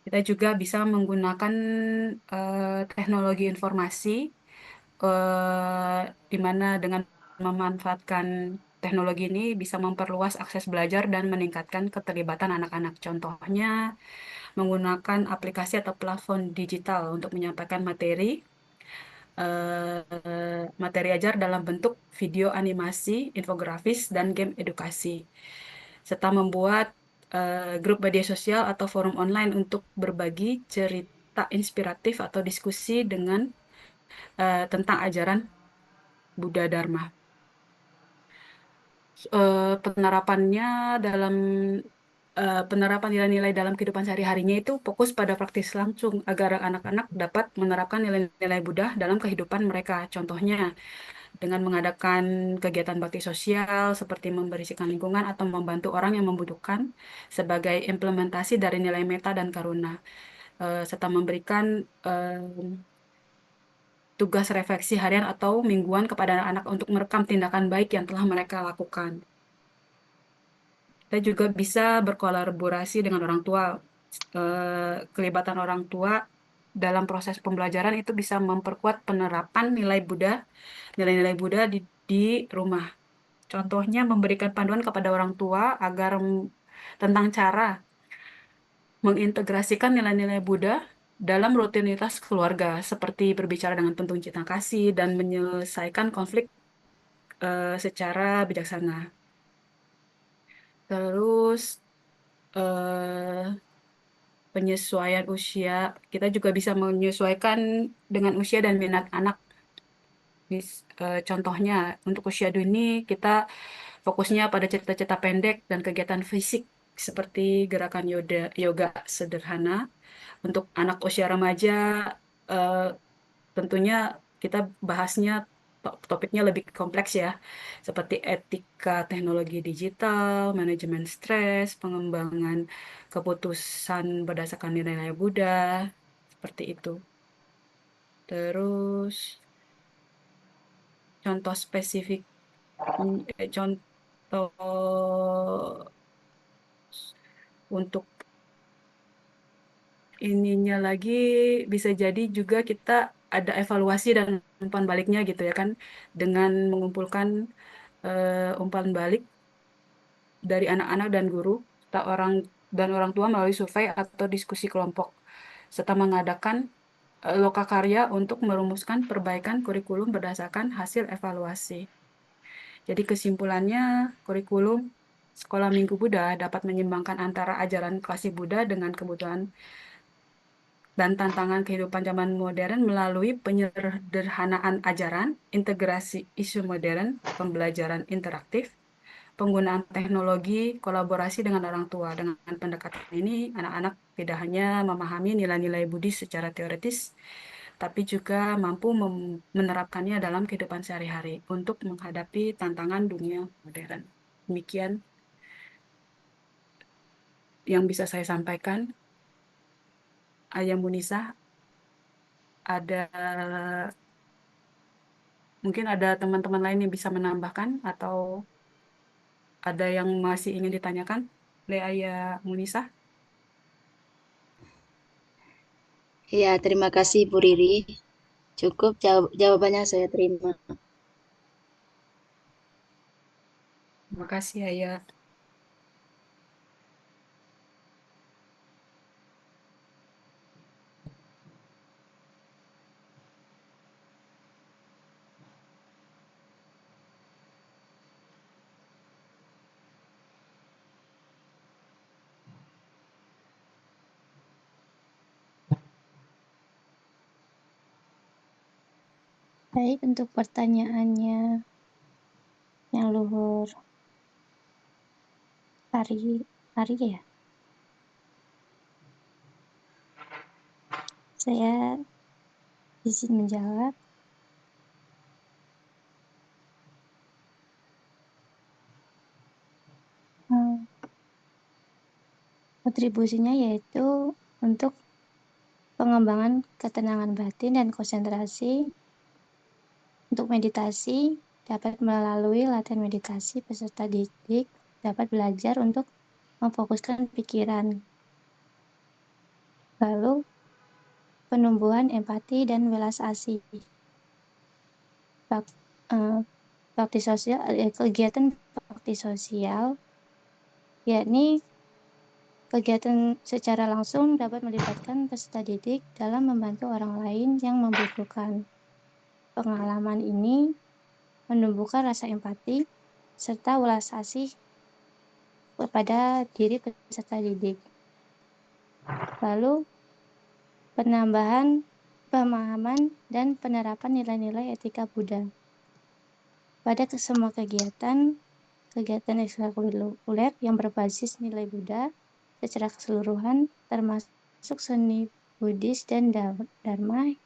Kita juga bisa menggunakan teknologi informasi, di mana dengan memanfaatkan teknologi ini bisa memperluas akses belajar dan meningkatkan keterlibatan anak-anak. Contohnya, menggunakan aplikasi atau platform digital untuk menyampaikan materi ajar dalam bentuk video animasi, infografis, dan game edukasi, serta membuat grup media sosial atau forum online untuk berbagi cerita inspiratif atau diskusi tentang ajaran Buddha Dharma. Penerapan nilai-nilai dalam kehidupan sehari-harinya itu fokus pada praktis langsung agar anak-anak dapat menerapkan nilai-nilai Buddha dalam kehidupan mereka. Contohnya, dengan mengadakan kegiatan bakti sosial seperti membersihkan lingkungan atau membantu orang yang membutuhkan sebagai implementasi dari nilai metta dan karuna, serta memberikan tugas refleksi harian atau mingguan kepada anak-anak untuk merekam tindakan baik yang telah mereka lakukan. Kita juga bisa berkolaborasi dengan orang tua. Kelibatan orang tua dalam proses pembelajaran itu bisa memperkuat penerapan nilai-nilai Buddha di rumah. Contohnya, memberikan panduan kepada orang tua tentang cara mengintegrasikan nilai-nilai Buddha dalam rutinitas keluarga, seperti berbicara dengan penuh cinta kasih dan menyelesaikan konflik secara bijaksana. Terus, penyesuaian usia, kita juga bisa menyesuaikan dengan usia dan minat anak. Contohnya, untuk usia dini kita fokusnya pada cerita-cerita pendek dan kegiatan fisik seperti gerakan yoga sederhana. Untuk anak usia remaja, tentunya kita bahasnya topiknya lebih kompleks ya, seperti etika teknologi digital, manajemen stres, pengembangan keputusan berdasarkan nilai-nilai Buddha, seperti itu. Terus, contoh spesifik, contoh untuk ininya lagi bisa jadi juga kita ada evaluasi dan umpan baliknya gitu ya kan, dengan mengumpulkan umpan balik dari anak-anak dan guru serta orang dan orang tua melalui survei atau diskusi kelompok, serta mengadakan lokakarya untuk merumuskan perbaikan kurikulum berdasarkan hasil evaluasi. Jadi kesimpulannya, kurikulum Sekolah Minggu Buddha dapat menyeimbangkan antara ajaran klasik Buddha dengan kebutuhan dan tantangan kehidupan zaman modern melalui penyederhanaan ajaran, integrasi isu modern, pembelajaran interaktif, penggunaan teknologi, kolaborasi dengan orang tua. Dengan pendekatan ini, anak-anak tidak hanya memahami nilai-nilai Buddhis secara teoritis, tapi juga mampu menerapkannya dalam kehidupan sehari-hari untuk menghadapi tantangan dunia modern. Demikian yang bisa saya sampaikan. Ayah Munisa, mungkin ada teman-teman lain yang bisa menambahkan atau ada yang masih ingin ditanyakan oleh Ayah Munisa?
Ya, terima kasih Bu Riri. Cukup jawabannya saya terima.
Terima kasih Ayah.
Baik, untuk pertanyaannya yang luhur Ari ya. Saya izin menjawab. Kontribusinya yaitu untuk pengembangan ketenangan batin dan konsentrasi. Untuk meditasi, dapat melalui latihan meditasi peserta didik dapat belajar untuk memfokuskan pikiran. Lalu, penumbuhan empati dan welas asih. Kegiatan bakti sosial, yakni kegiatan secara langsung dapat melibatkan peserta didik dalam membantu orang lain yang membutuhkan. Pengalaman ini menumbuhkan rasa empati serta welas asih kepada diri peserta didik. Lalu, penambahan pemahaman dan penerapan nilai-nilai etika Buddha. Pada semua kegiatan ekstrakurikuler yang berbasis nilai Buddha secara keseluruhan, termasuk seni Buddhis dan Dharma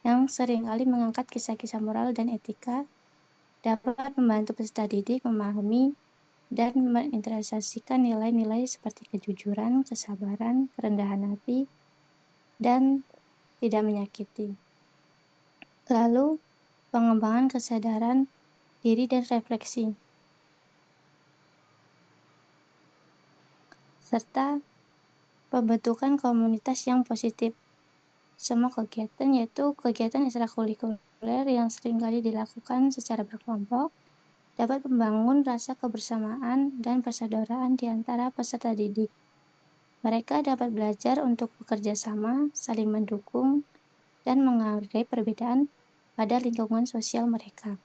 yang seringkali mengangkat kisah-kisah moral dan etika, dapat membantu peserta didik memahami dan mengintegrasikan nilai-nilai seperti kejujuran, kesabaran, kerendahan hati, dan tidak menyakiti. Lalu, pengembangan kesadaran diri dan refleksi, serta pembentukan komunitas yang positif. Semua kegiatan yaitu kegiatan ekstrakurikuler yang seringkali dilakukan secara berkelompok dapat membangun rasa kebersamaan dan persaudaraan di antara peserta didik. Mereka dapat belajar untuk bekerja sama, saling mendukung, dan menghargai perbedaan pada lingkungan sosial mereka,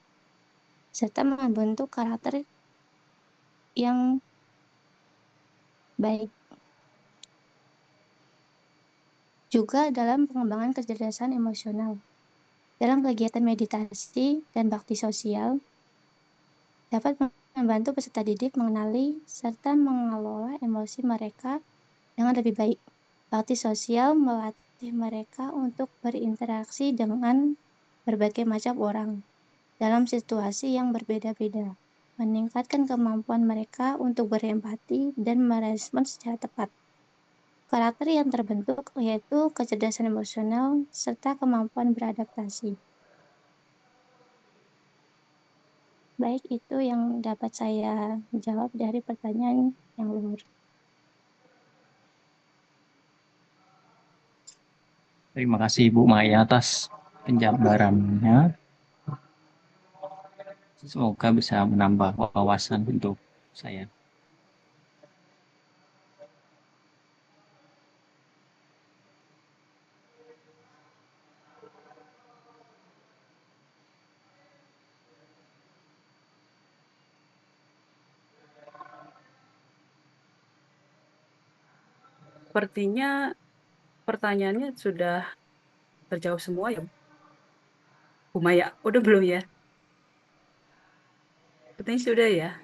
serta membentuk karakter yang baik. Juga dalam pengembangan kecerdasan emosional. Dalam kegiatan meditasi dan bakti sosial, dapat membantu peserta didik mengenali serta mengelola emosi mereka dengan lebih baik. Bakti sosial melatih mereka untuk berinteraksi dengan berbagai macam orang dalam situasi yang berbeda-beda, meningkatkan kemampuan mereka untuk berempati dan merespon secara tepat. Karakter yang terbentuk yaitu kecerdasan emosional serta kemampuan beradaptasi. Baik, itu yang dapat saya jawab dari pertanyaan yang luhur.
Terima kasih Bu Maya atas penjabarannya. Semoga bisa menambah wawasan untuk saya.
sepertinya pertanyaannya sudah terjawab semua ya, Bu Maya. Udah belum ya? Sepertinya sudah ya.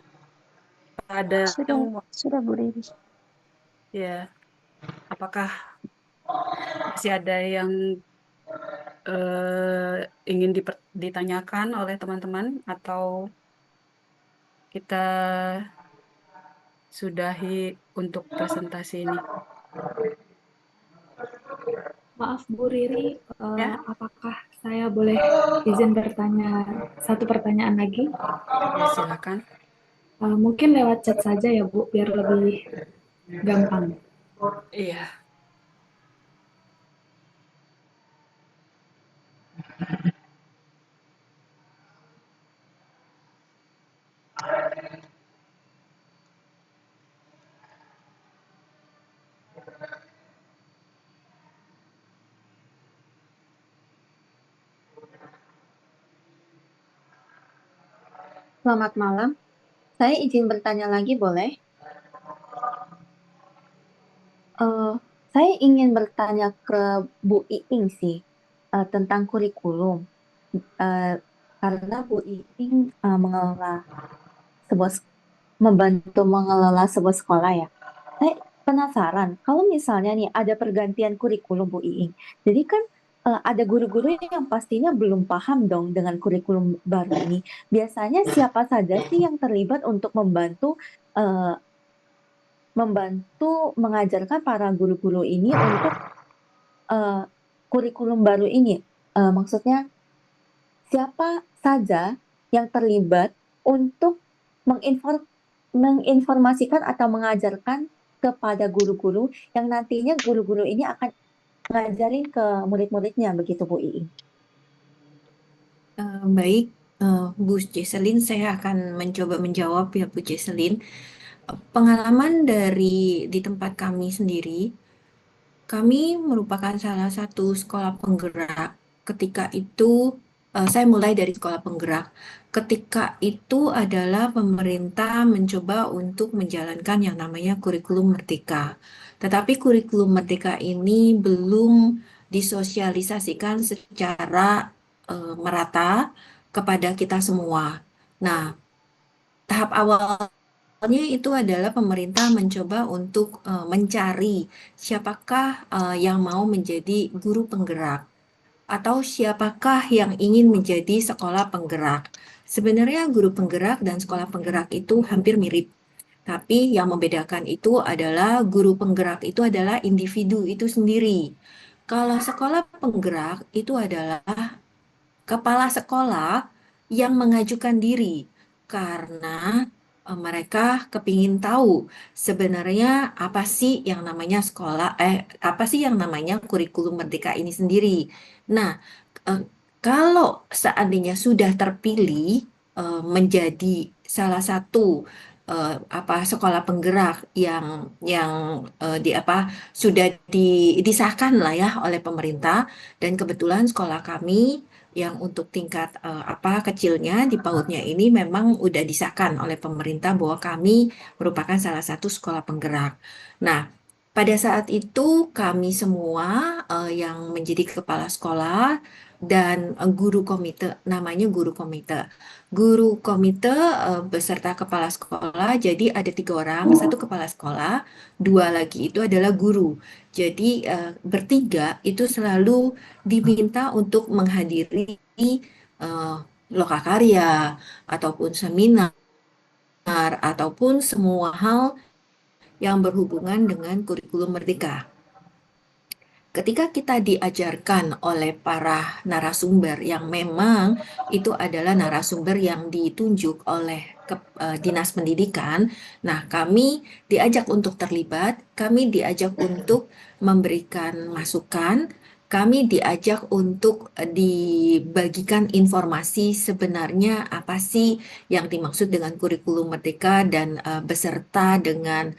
Ada yang
Sudah Bu Riri.
ya, apakah masih ada yang ingin ditanyakan oleh teman-teman atau kita sudahi untuk presentasi ini?
Maaf Bu Riri,
Ya.
apakah saya boleh izin bertanya satu pertanyaan lagi?
Ya, silakan.
Mungkin lewat chat saja ya Bu, biar lebih gampang.
Iya.
Selamat malam. Saya izin bertanya lagi, boleh? Saya ingin bertanya ke Bu Iing sih, tentang kurikulum. Karena Bu Iing membantu mengelola sebuah sekolah ya. Saya penasaran, kalau misalnya nih ada pergantian kurikulum Bu Iing, jadi kan ada guru-guru yang pastinya belum paham dong dengan kurikulum baru ini. Biasanya siapa saja sih yang terlibat untuk eh, membantu mengajarkan para guru-guru ini untuk kurikulum baru ini? Maksudnya siapa saja yang terlibat untuk menginformasikan atau mengajarkan kepada guru-guru yang nantinya guru-guru ini akan ngajarin ke murid-muridnya, begitu Bu Iing.
Baik, Bu Jesselyn, saya akan mencoba menjawab ya Bu Jesselyn. Pengalaman di tempat kami sendiri, kami merupakan salah satu sekolah penggerak. Ketika itu, saya mulai dari sekolah penggerak. Ketika itu adalah pemerintah mencoba untuk menjalankan yang namanya kurikulum Merdeka. Tetapi kurikulum Merdeka ini belum disosialisasikan secara merata kepada kita semua. Nah, tahap awalnya itu adalah pemerintah mencoba untuk mencari siapakah yang mau menjadi guru penggerak atau siapakah yang ingin menjadi sekolah penggerak. Sebenarnya guru penggerak dan sekolah penggerak itu hampir mirip. Tapi yang membedakan itu adalah guru penggerak itu adalah individu itu sendiri. Kalau sekolah penggerak itu adalah kepala sekolah yang mengajukan diri karena mereka kepingin tahu sebenarnya apa sih yang namanya apa sih yang namanya kurikulum Merdeka ini sendiri. Nah, kalau seandainya sudah terpilih menjadi salah satu sekolah penggerak yang sudah disahkan lah ya oleh pemerintah, dan kebetulan sekolah kami yang untuk tingkat kecilnya di PAUD-nya ini memang udah disahkan oleh pemerintah bahwa kami merupakan salah satu sekolah penggerak. Nah, pada saat itu kami semua yang menjadi kepala sekolah dan guru komite, namanya guru komite. Guru komite beserta kepala sekolah, jadi ada 3 orang, satu kepala sekolah, 2 lagi itu adalah guru. Jadi bertiga itu selalu diminta untuk menghadiri lokakarya ataupun seminar ataupun semua hal yang berhubungan dengan kurikulum Merdeka. Ketika kita diajarkan oleh para narasumber yang memang itu adalah narasumber yang ditunjuk oleh Dinas Pendidikan, nah kami diajak untuk terlibat, kami diajak untuk memberikan masukan, kami diajak untuk dibagikan informasi sebenarnya apa sih yang dimaksud dengan kurikulum Merdeka dan beserta dengan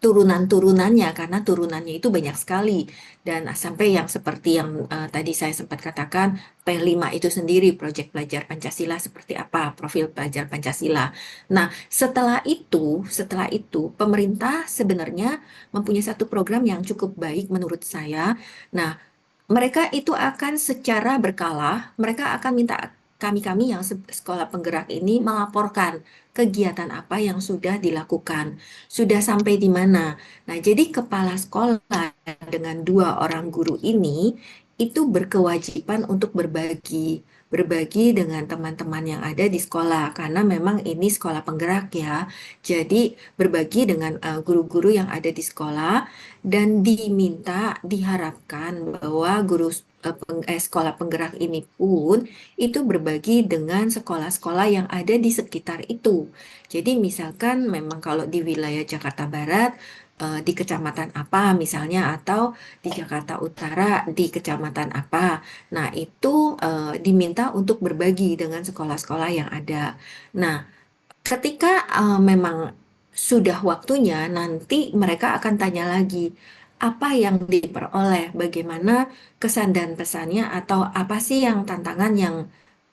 turunan-turunannya, karena turunannya itu banyak sekali. Dan sampai yang seperti yang tadi saya sempat katakan, P5 itu sendiri, proyek pelajar Pancasila seperti apa, profil pelajar Pancasila. Nah, setelah itu pemerintah sebenarnya mempunyai satu program yang cukup baik menurut saya. Nah, mereka itu akan secara berkala, mereka akan minta kami-kami yang sekolah penggerak ini melaporkan kegiatan apa yang sudah dilakukan, sudah sampai di mana. Nah, jadi kepala sekolah dengan 2 orang guru ini itu berkewajiban untuk berbagi dengan teman-teman yang ada di sekolah, karena memang ini sekolah penggerak ya. Jadi berbagi dengan guru-guru yang ada di sekolah, dan diharapkan bahwa sekolah penggerak ini pun itu berbagi dengan sekolah-sekolah yang ada di sekitar itu. Jadi misalkan memang kalau di wilayah Jakarta Barat, di kecamatan apa misalnya, atau di Jakarta Utara di kecamatan apa. Nah, itu diminta untuk berbagi dengan sekolah-sekolah yang ada. Nah, ketika memang sudah waktunya, nanti mereka akan tanya lagi apa yang diperoleh, bagaimana kesan dan pesannya, atau apa sih yang tantangan yang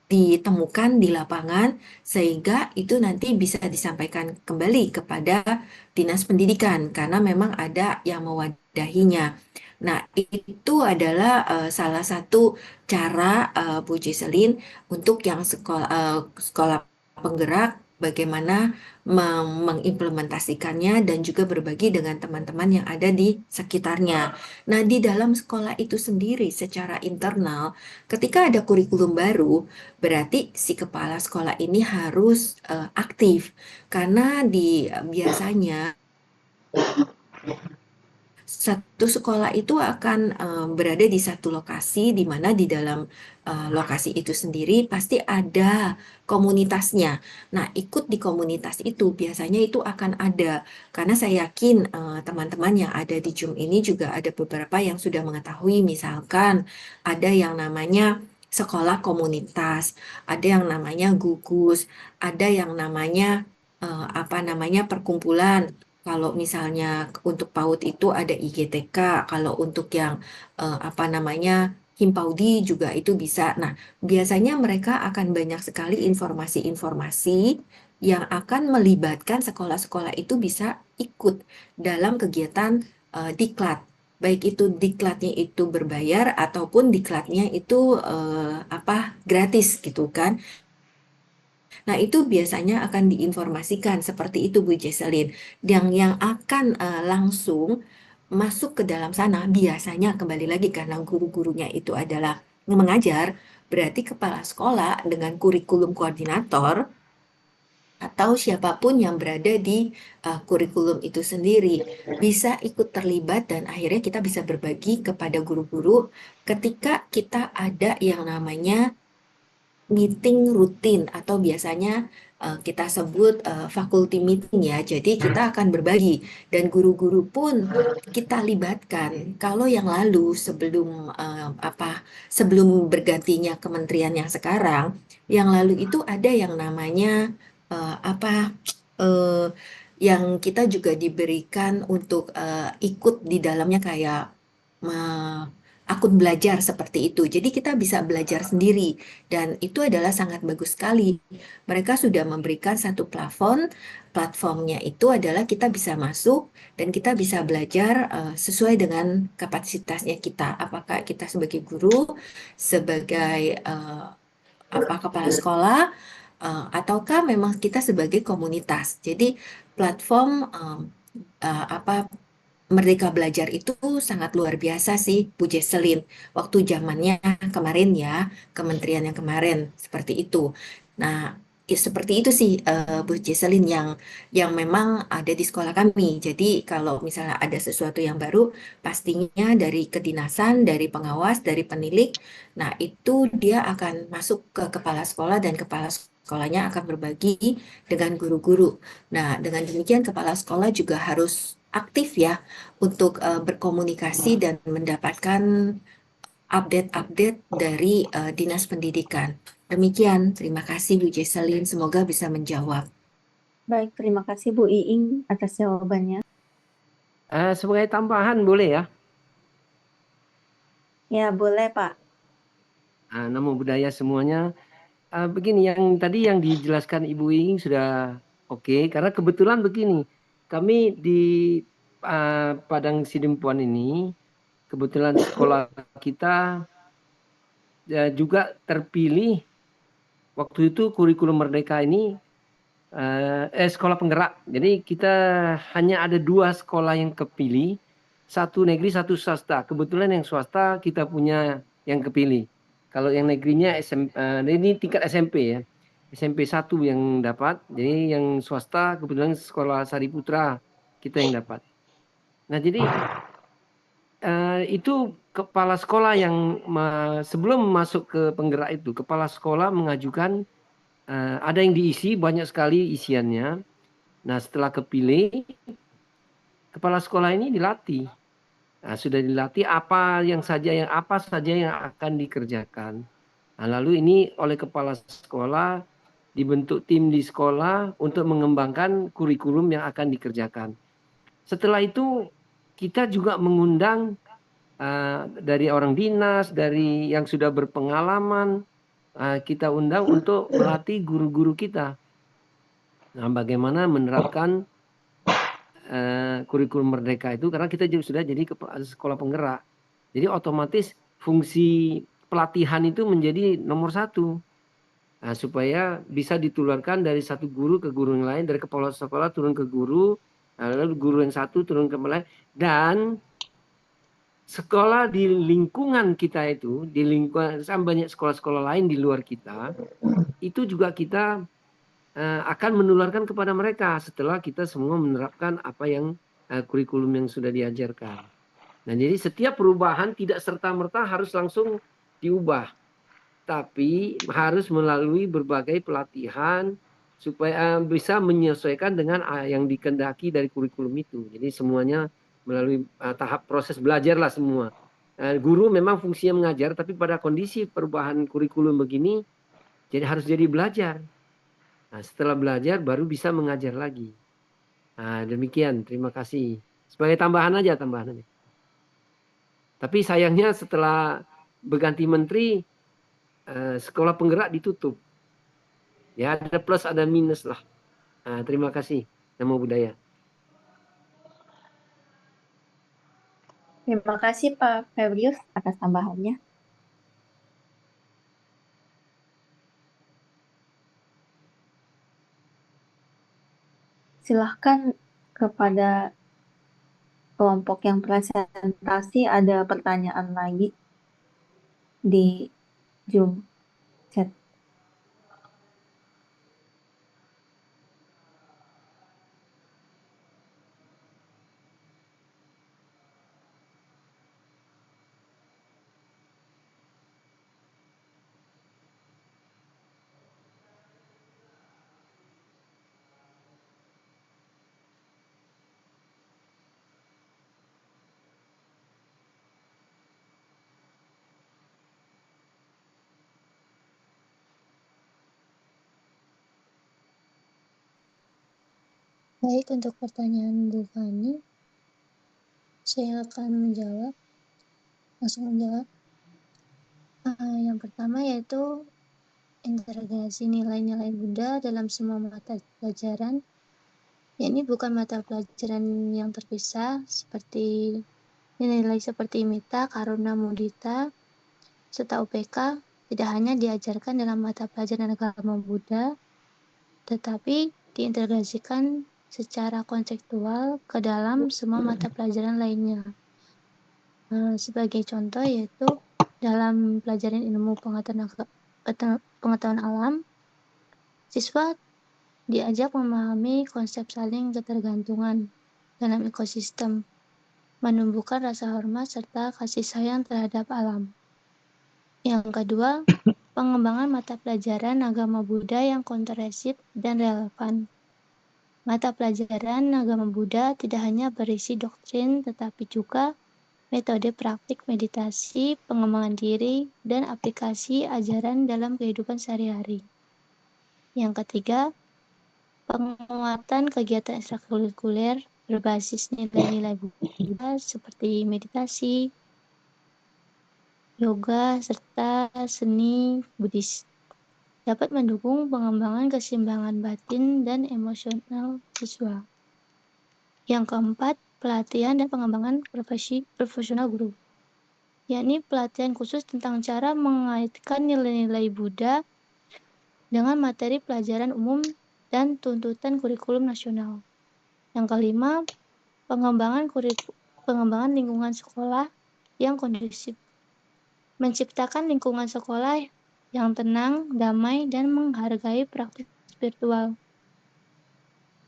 ditemukan di lapangan, sehingga itu nanti bisa disampaikan kembali kepada Dinas Pendidikan, karena memang ada yang mewadahinya. Nah, itu adalah salah satu cara Bu Jiselin untuk yang sekolah penggerak, bagaimana mengimplementasikannya dan juga berbagi dengan teman-teman yang ada di sekitarnya. Nah, di dalam sekolah itu sendiri secara internal, ketika ada kurikulum baru, berarti si kepala sekolah ini harus aktif, karena biasanya satu sekolah itu akan berada di satu lokasi, di mana di dalam lokasi itu sendiri pasti ada komunitasnya. Nah, ikut di komunitas itu biasanya itu akan ada, karena saya yakin teman-teman yang ada di Zoom ini juga ada beberapa yang sudah mengetahui, misalkan ada yang namanya sekolah komunitas, ada yang namanya gugus, ada yang namanya perkumpulan. Kalau misalnya untuk PAUD itu ada IGTK, kalau untuk yang Himpaudi juga itu bisa. Nah, biasanya mereka akan banyak sekali informasi-informasi yang akan melibatkan sekolah-sekolah itu bisa ikut dalam kegiatan diklat. Baik itu diklatnya itu berbayar ataupun diklatnya itu gratis gitu kan. Nah, itu biasanya akan diinformasikan seperti itu Bu Jesselin. Yang akan langsung masuk ke dalam sana biasanya kembali lagi karena guru-gurunya itu adalah mengajar, berarti kepala sekolah dengan kurikulum koordinator atau siapapun yang berada di kurikulum itu sendiri bisa ikut terlibat, dan akhirnya kita bisa berbagi kepada guru-guru ketika kita ada yang namanya meeting rutin, atau biasanya kita sebut faculty meeting ya. Jadi kita akan berbagi, dan guru-guru pun kita libatkan. Kalau yang lalu sebelum bergantinya kementerian yang sekarang, yang lalu itu ada yang namanya yang kita juga diberikan untuk ikut di dalamnya kayak akun belajar seperti itu. Jadi kita bisa belajar sendiri, dan itu adalah sangat bagus sekali. Mereka sudah memberikan satu platformnya itu adalah kita bisa masuk dan kita bisa belajar sesuai dengan kapasitasnya kita. Apakah kita sebagai guru, sebagai kepala sekolah, ataukah memang kita sebagai komunitas. Jadi platform Merdeka Belajar itu sangat luar biasa sih Bu Jesselin. Waktu zamannya kemarin ya, kementerian yang kemarin seperti itu. Nah, seperti itu sih Bu Jesselin yang memang ada di sekolah kami. Jadi kalau misalnya ada sesuatu yang baru, pastinya dari kedinasan, dari pengawas, dari penilik, nah itu dia akan masuk ke kepala sekolah, dan kepala sekolahnya akan berbagi dengan guru-guru. Nah, dengan demikian kepala sekolah juga harus aktif ya untuk berkomunikasi dan mendapatkan update-update dari Dinas Pendidikan. Demikian, terima kasih Bu Jesselin, semoga bisa menjawab.
Baik, terima kasih Bu Iing atas jawabannya.
Sebagai tambahan boleh ya?
Ya, boleh, Pak.
Namo Buddhaya semuanya. Begini, yang tadi yang dijelaskan Ibu Ing sudah oke, karena kebetulan begini, kami di Padang Sidempuan ini, kebetulan sekolah kita juga terpilih waktu itu kurikulum Merdeka ini sekolah penggerak. Jadi kita hanya ada 2 sekolah yang kepilih, satu negeri, satu swasta. Kebetulan yang swasta kita punya yang kepilih. Kalau yang negerinya ini tingkat SMP ya. SMP 1 yang dapat. Jadi yang swasta kebetulan sekolah Sariputra kita yang dapat. Nah, jadi itu kepala sekolah yang sebelum masuk ke penggerak itu, kepala sekolah mengajukan ada yang diisi banyak sekali isiannya. Nah, setelah kepilih, kepala sekolah ini dilatih. Nah, sudah dilatih apa saja yang akan dikerjakan. Nah, lalu ini oleh kepala sekolah dibentuk tim di sekolah untuk mengembangkan kurikulum yang akan dikerjakan. Setelah itu kita juga mengundang dari orang dinas, dari yang sudah berpengalaman, kita undang untuk melatih guru-guru kita. Nah, bagaimana menerapkan kurikulum Merdeka itu, karena kita juga sudah jadi sekolah penggerak. Jadi otomatis fungsi pelatihan itu menjadi nomor 1. Nah, supaya bisa ditularkan dari satu guru ke guru yang lain, dari kepala sekolah turun ke guru, lalu guru yang satu turun ke lain, dan sekolah di lingkungan kita itu, di lingkungan banyak sekolah-sekolah lain di luar kita, itu juga kita akan menularkan kepada mereka setelah kita semua menerapkan apa yang kurikulum yang sudah diajarkan. Nah, jadi setiap perubahan tidak serta-merta harus langsung diubah, tapi harus melalui berbagai pelatihan supaya bisa menyesuaikan dengan yang dikehendaki dari kurikulum itu. Jadi semuanya melalui tahap proses belajar lah semua. Guru memang fungsinya mengajar, tapi pada kondisi perubahan kurikulum begini, jadi harus jadi belajar. Nah, setelah belajar baru bisa mengajar lagi. Nah, demikian, terima kasih. Sebagai tambahan aja. Tapi sayangnya setelah berganti menteri, sekolah penggerak ditutup. Ya, ada plus ada minus lah. Nah, terima kasih. Namo Buddhaya.
Terima kasih Pak Febrius atas tambahannya. Silahkan kepada kelompok yang presentasi, ada pertanyaan lagi di Zoom chat.
Baik, untuk pertanyaan Bu Fani, saya akan langsung menjawab. Yang pertama yaitu integrasi nilai-nilai Buddha dalam semua mata pelajaran. Ya, ini bukan mata pelajaran yang terpisah seperti nilai seperti mita, karuna, mudita, serta UPK tidak hanya diajarkan dalam mata pelajaran agama Buddha, tetapi diintegrasikan secara konseptual ke dalam semua mata pelajaran lainnya. Sebagai contoh yaitu dalam pelajaran ilmu pengetahuan alam, siswa diajak memahami konsep saling ketergantungan dalam ekosistem, menumbuhkan rasa hormat serta kasih sayang terhadap alam. Yang kedua, pengembangan mata pelajaran agama Buddha yang komprehensif dan relevan. Mata pelajaran agama Buddha tidak hanya berisi doktrin, tetapi juga metode praktik meditasi, pengembangan diri, dan aplikasi ajaran dalam kehidupan sehari-hari. Yang ketiga, penguatan kegiatan ekstrakurikuler berbasis nilai-nilai Buddha seperti meditasi, yoga, serta seni Buddhis. Dapat mendukung pengembangan keseimbangan batin dan emosional siswa. Yang keempat, pelatihan dan pengembangan profesional guru, yakni pelatihan khusus tentang cara mengaitkan nilai-nilai Buddha dengan materi pelajaran umum dan tuntutan kurikulum nasional. Yang kelima, pengembangan lingkungan sekolah yang kondusif, menciptakan lingkungan sekolah yang tenang, damai, dan menghargai praktik spiritual.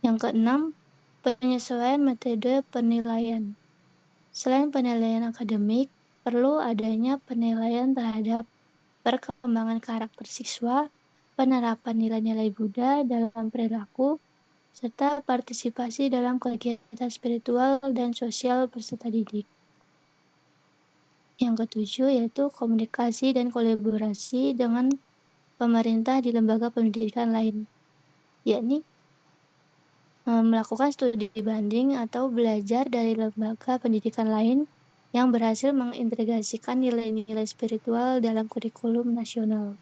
Yang keenam, penyesuaian metode penilaian. Selain penilaian akademik, perlu adanya penilaian terhadap perkembangan karakter siswa, penerapan nilai-nilai Buddha dalam perilaku, serta partisipasi dalam kegiatan spiritual dan sosial peserta didik. Yang ketujuh yaitu komunikasi dan kolaborasi dengan pemerintah di lembaga pendidikan lain, yakni melakukan studi banding atau belajar dari lembaga pendidikan lain yang berhasil mengintegrasikan nilai-nilai spiritual dalam kurikulum nasional.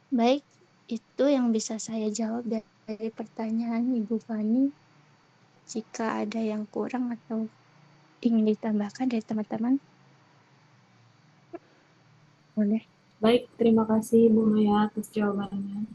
Baik, itu yang bisa saya jawab dari pertanyaan Ibu Fani. Jika ada yang kurang atau ingin ditambahkan dari teman-teman, boleh.
Baik, terima kasih Bu Maya atas jawabannya.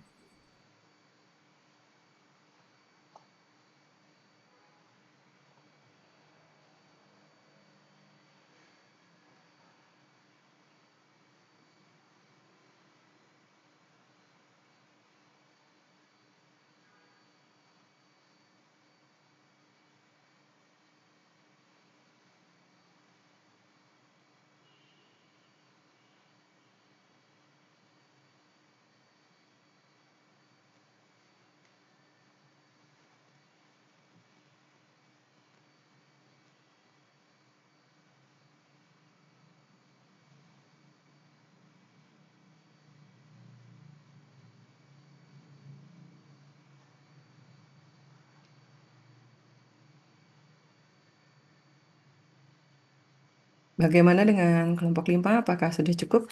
Bagaimana dengan kelompok 5? Apakah sudah cukup?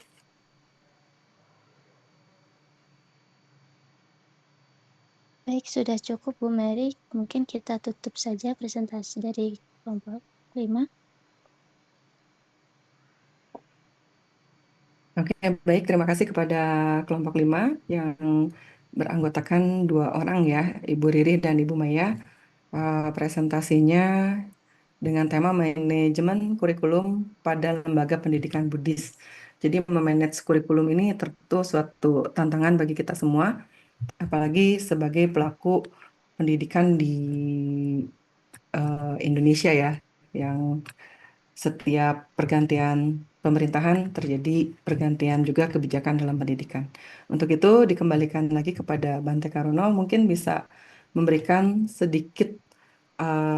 Baik, sudah cukup Bu Mary. Mungkin kita tutup saja presentasi dari kelompok 5.
Oke, baik. Terima kasih kepada kelompok 5 yang beranggotakan 2 orang ya, Ibu Riri dan Ibu Maya. Presentasinya dengan tema manajemen kurikulum pada lembaga pendidikan Buddhis. Jadi memanage kurikulum ini tentu suatu tantangan bagi kita semua, apalagi sebagai pelaku pendidikan di Indonesia ya, yang setiap pergantian pemerintahan terjadi pergantian juga kebijakan dalam pendidikan. Untuk itu dikembalikan lagi kepada Bante Karono, mungkin bisa memberikan sedikit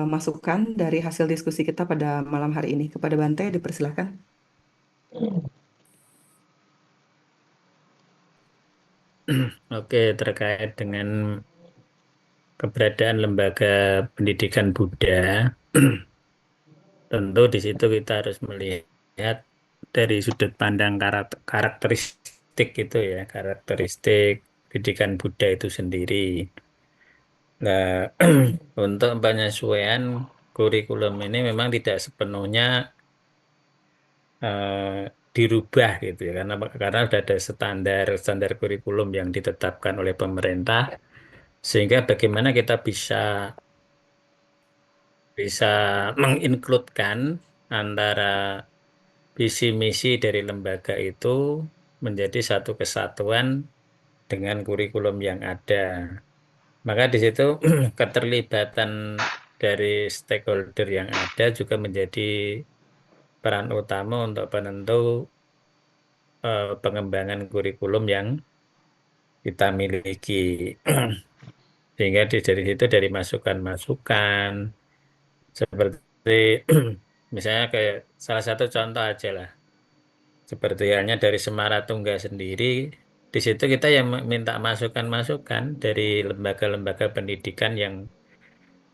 masukan dari hasil diskusi kita pada malam hari ini. Kepada Bante, dipersilahkan.
Oke, terkait dengan keberadaan lembaga pendidikan Buddha, tentu di situ kita harus melihat dari sudut pandang karakteristik itu ya, karakteristik pendidikan Buddha itu sendiri. Nah, untuk penyesuaian kurikulum ini memang tidak sepenuhnya dirubah gitu ya, karena sudah ada standar kurikulum yang ditetapkan oleh pemerintah, sehingga bagaimana kita bisa mengincludekan antara visi misi dari lembaga itu menjadi satu kesatuan dengan kurikulum yang ada. Maka di situ keterlibatan dari stakeholder yang ada juga menjadi peran utama untuk penentu pengembangan kurikulum yang kita miliki. Sehingga dari situ dari masukan-masukan seperti misalnya kayak salah satu contoh aja lah, seperti halnya dari Semaratungga sendiri, di situ kita yang minta masukan-masukan dari lembaga-lembaga pendidikan yang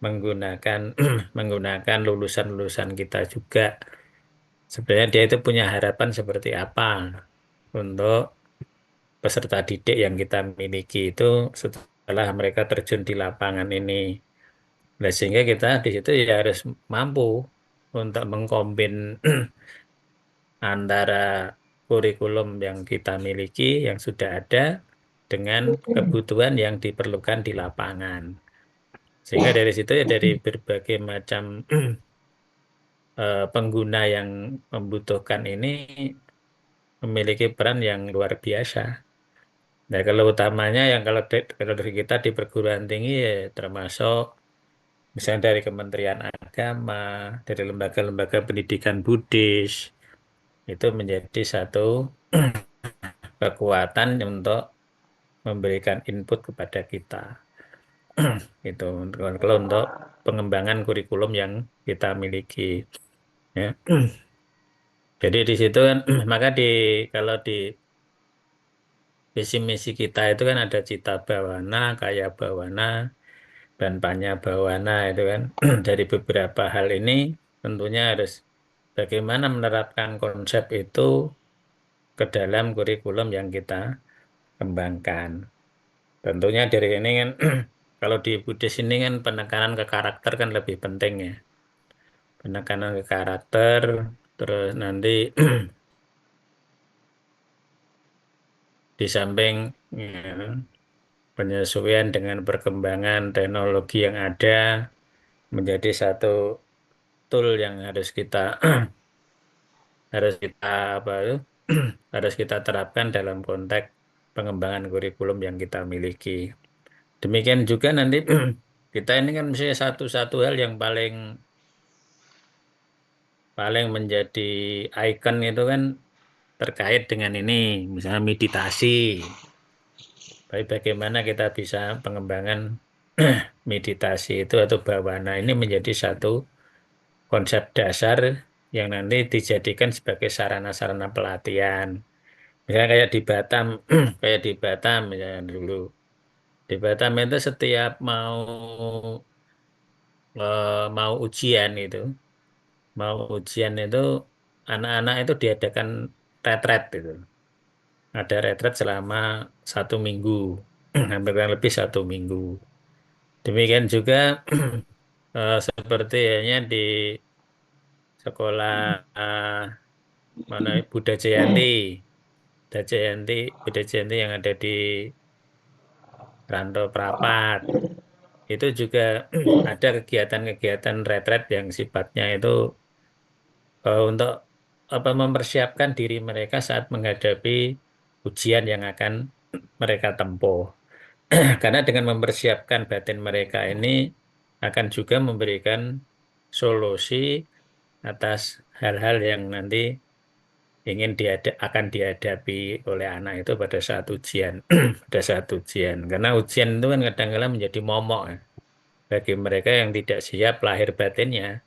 menggunakan menggunakan lulusan-lulusan kita juga. Sebenarnya dia itu punya harapan seperti apa untuk peserta didik yang kita miliki itu setelah mereka terjun di lapangan ini. Nah, sehingga kita di situ ya harus mampu untuk mengkombin antara kurikulum yang kita miliki, yang sudah ada, dengan kebutuhan yang diperlukan di lapangan. Sehingga dari situ ya dari berbagai macam pengguna yang membutuhkan ini memiliki peran yang luar biasa. Nah, kalau utamanya yang kalau dari kita di perguruan tinggi ya termasuk misalnya dari Kementerian Agama, dari lembaga-lembaga pendidikan Buddhis, itu menjadi satu kekuatan untuk memberikan input kepada kita. Itu kalau untuk pengembangan kurikulum yang kita miliki. Ya. Jadi di situ kan maka kalau di visi misi kita itu kan ada cita bawana, kaya bawana, dan panya bawana itu kan dari beberapa hal ini tentunya harus bagaimana menerapkan konsep itu ke dalam kurikulum yang kita kembangkan. Tentunya dari ini kan kalau di Buddhis ini kan penekanan ke karakter kan lebih penting ya. Penekanan ke karakter, terus nanti di samping ya, penyesuaian dengan perkembangan teknologi yang ada menjadi satu tool yang harus kita apa itu harus kita terapkan dalam konteks pengembangan kurikulum yang kita miliki. Demikian juga nanti kita ini kan misalnya satu hal yang paling menjadi ikon itu kan terkait dengan ini, misalnya meditasi. Baik, bagaimana kita bisa pengembangan meditasi itu atau bawana ini menjadi satu konsep dasar yang nanti dijadikan sebagai sarana-sarana pelatihan. Misalnya kayak di Batam, kayak di Batam misalnya dulu. Di Batam itu setiap mau ujian itu anak-anak itu diadakan retret itu. Ada retret selama 1 minggu, hampir kurang lebih 1 minggu. Demikian juga seperti hanya di sekolah mana Buddha Jayanti yang ada di Rantau Prapat. Itu juga ada kegiatan-kegiatan retret yang sifatnya itu untuk mempersiapkan diri mereka saat menghadapi ujian yang akan mereka tempuh. Karena dengan mempersiapkan batin mereka ini akan juga memberikan solusi atas hal-hal yang nanti akan dihadapi oleh anak itu pada saat ujian. Pada saat ujian. Karena ujian itu kan kadang-kadang menjadi momok ya, bagi mereka yang tidak siap lahir batinnya.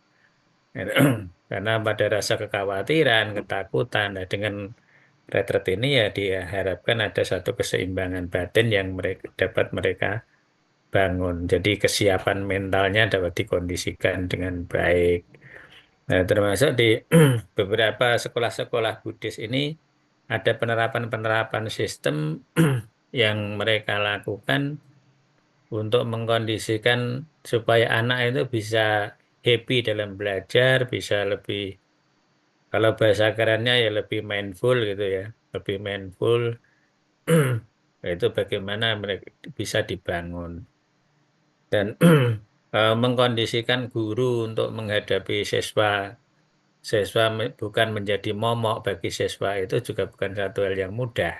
Karena pada rasa kekhawatiran, ketakutan, nah dengan retret ini ya diharapkan ada satu keseimbangan batin yang dapat mereka bangun. Jadi kesiapan mentalnya dapat dikondisikan dengan baik. Nah, termasuk di beberapa sekolah-sekolah Buddhis ini ada penerapan-penerapan sistem yang mereka lakukan untuk mengkondisikan supaya anak itu bisa happy dalam belajar, bisa lebih, kalau bahasa kerennya ya lebih mindful gitu ya, lebih mindful. Itu bagaimana mereka bisa dibangun. Dan mengkondisikan guru untuk menghadapi siswa bukan menjadi momok bagi siswa itu juga bukan satu hal yang mudah.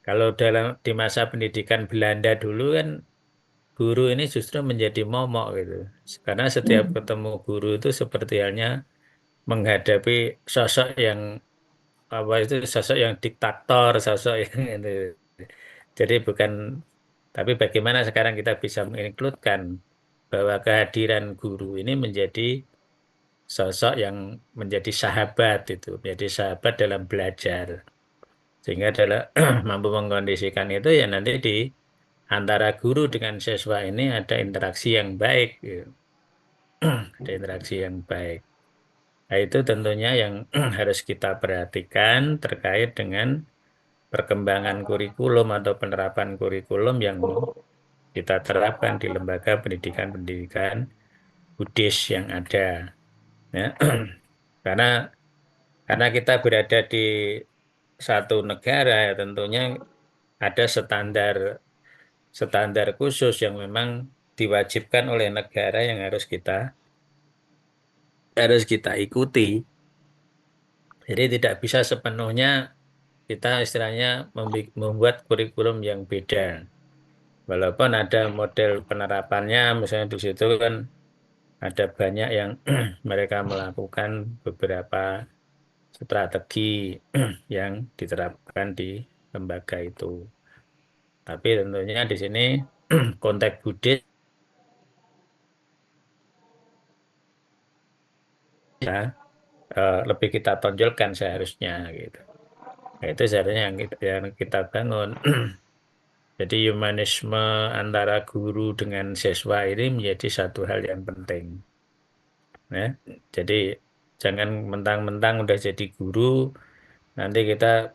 Kalau di masa pendidikan Belanda dulu kan guru ini justru menjadi momok gitu. Karena setiap ketemu guru itu seperti halnya menghadapi sosok yang sosok yang diktator, sosok yang itu. Jadi tapi bagaimana sekarang kita bisa mengincludekan bahwa kehadiran guru ini menjadi sosok yang menjadi sahabat itu, menjadi sahabat dalam belajar. Sehingga mampu mengkondisikan itu ya nanti antara guru dengan siswa ini ada interaksi yang baik, gitu. Ada interaksi yang baik. Nah, itu tentunya yang harus kita perhatikan terkait dengan perkembangan kurikulum atau penerapan kurikulum yang kita terapkan di lembaga pendidikan-pendidikan Buddhis yang ada. Ya. Karena kita berada di satu negara, ya tentunya ada standar khusus yang memang diwajibkan oleh negara yang harus kita ikuti. Jadi tidak bisa sepenuhnya kita istilahnya membuat kurikulum yang beda. Walaupun ada model penerapannya, misalnya di situ kan ada banyak yang mereka melakukan beberapa strategi yang diterapkan di lembaga itu. Tapi tentunya di sini konteks Buddhis ya lebih kita tonjolkan seharusnya gitu. Nah, itu seharusnya yang kita bangun. Jadi humanisme antara guru dengan siswa ini menjadi satu hal yang penting. Ya. Jadi jangan mentang-mentang udah jadi guru, nanti kita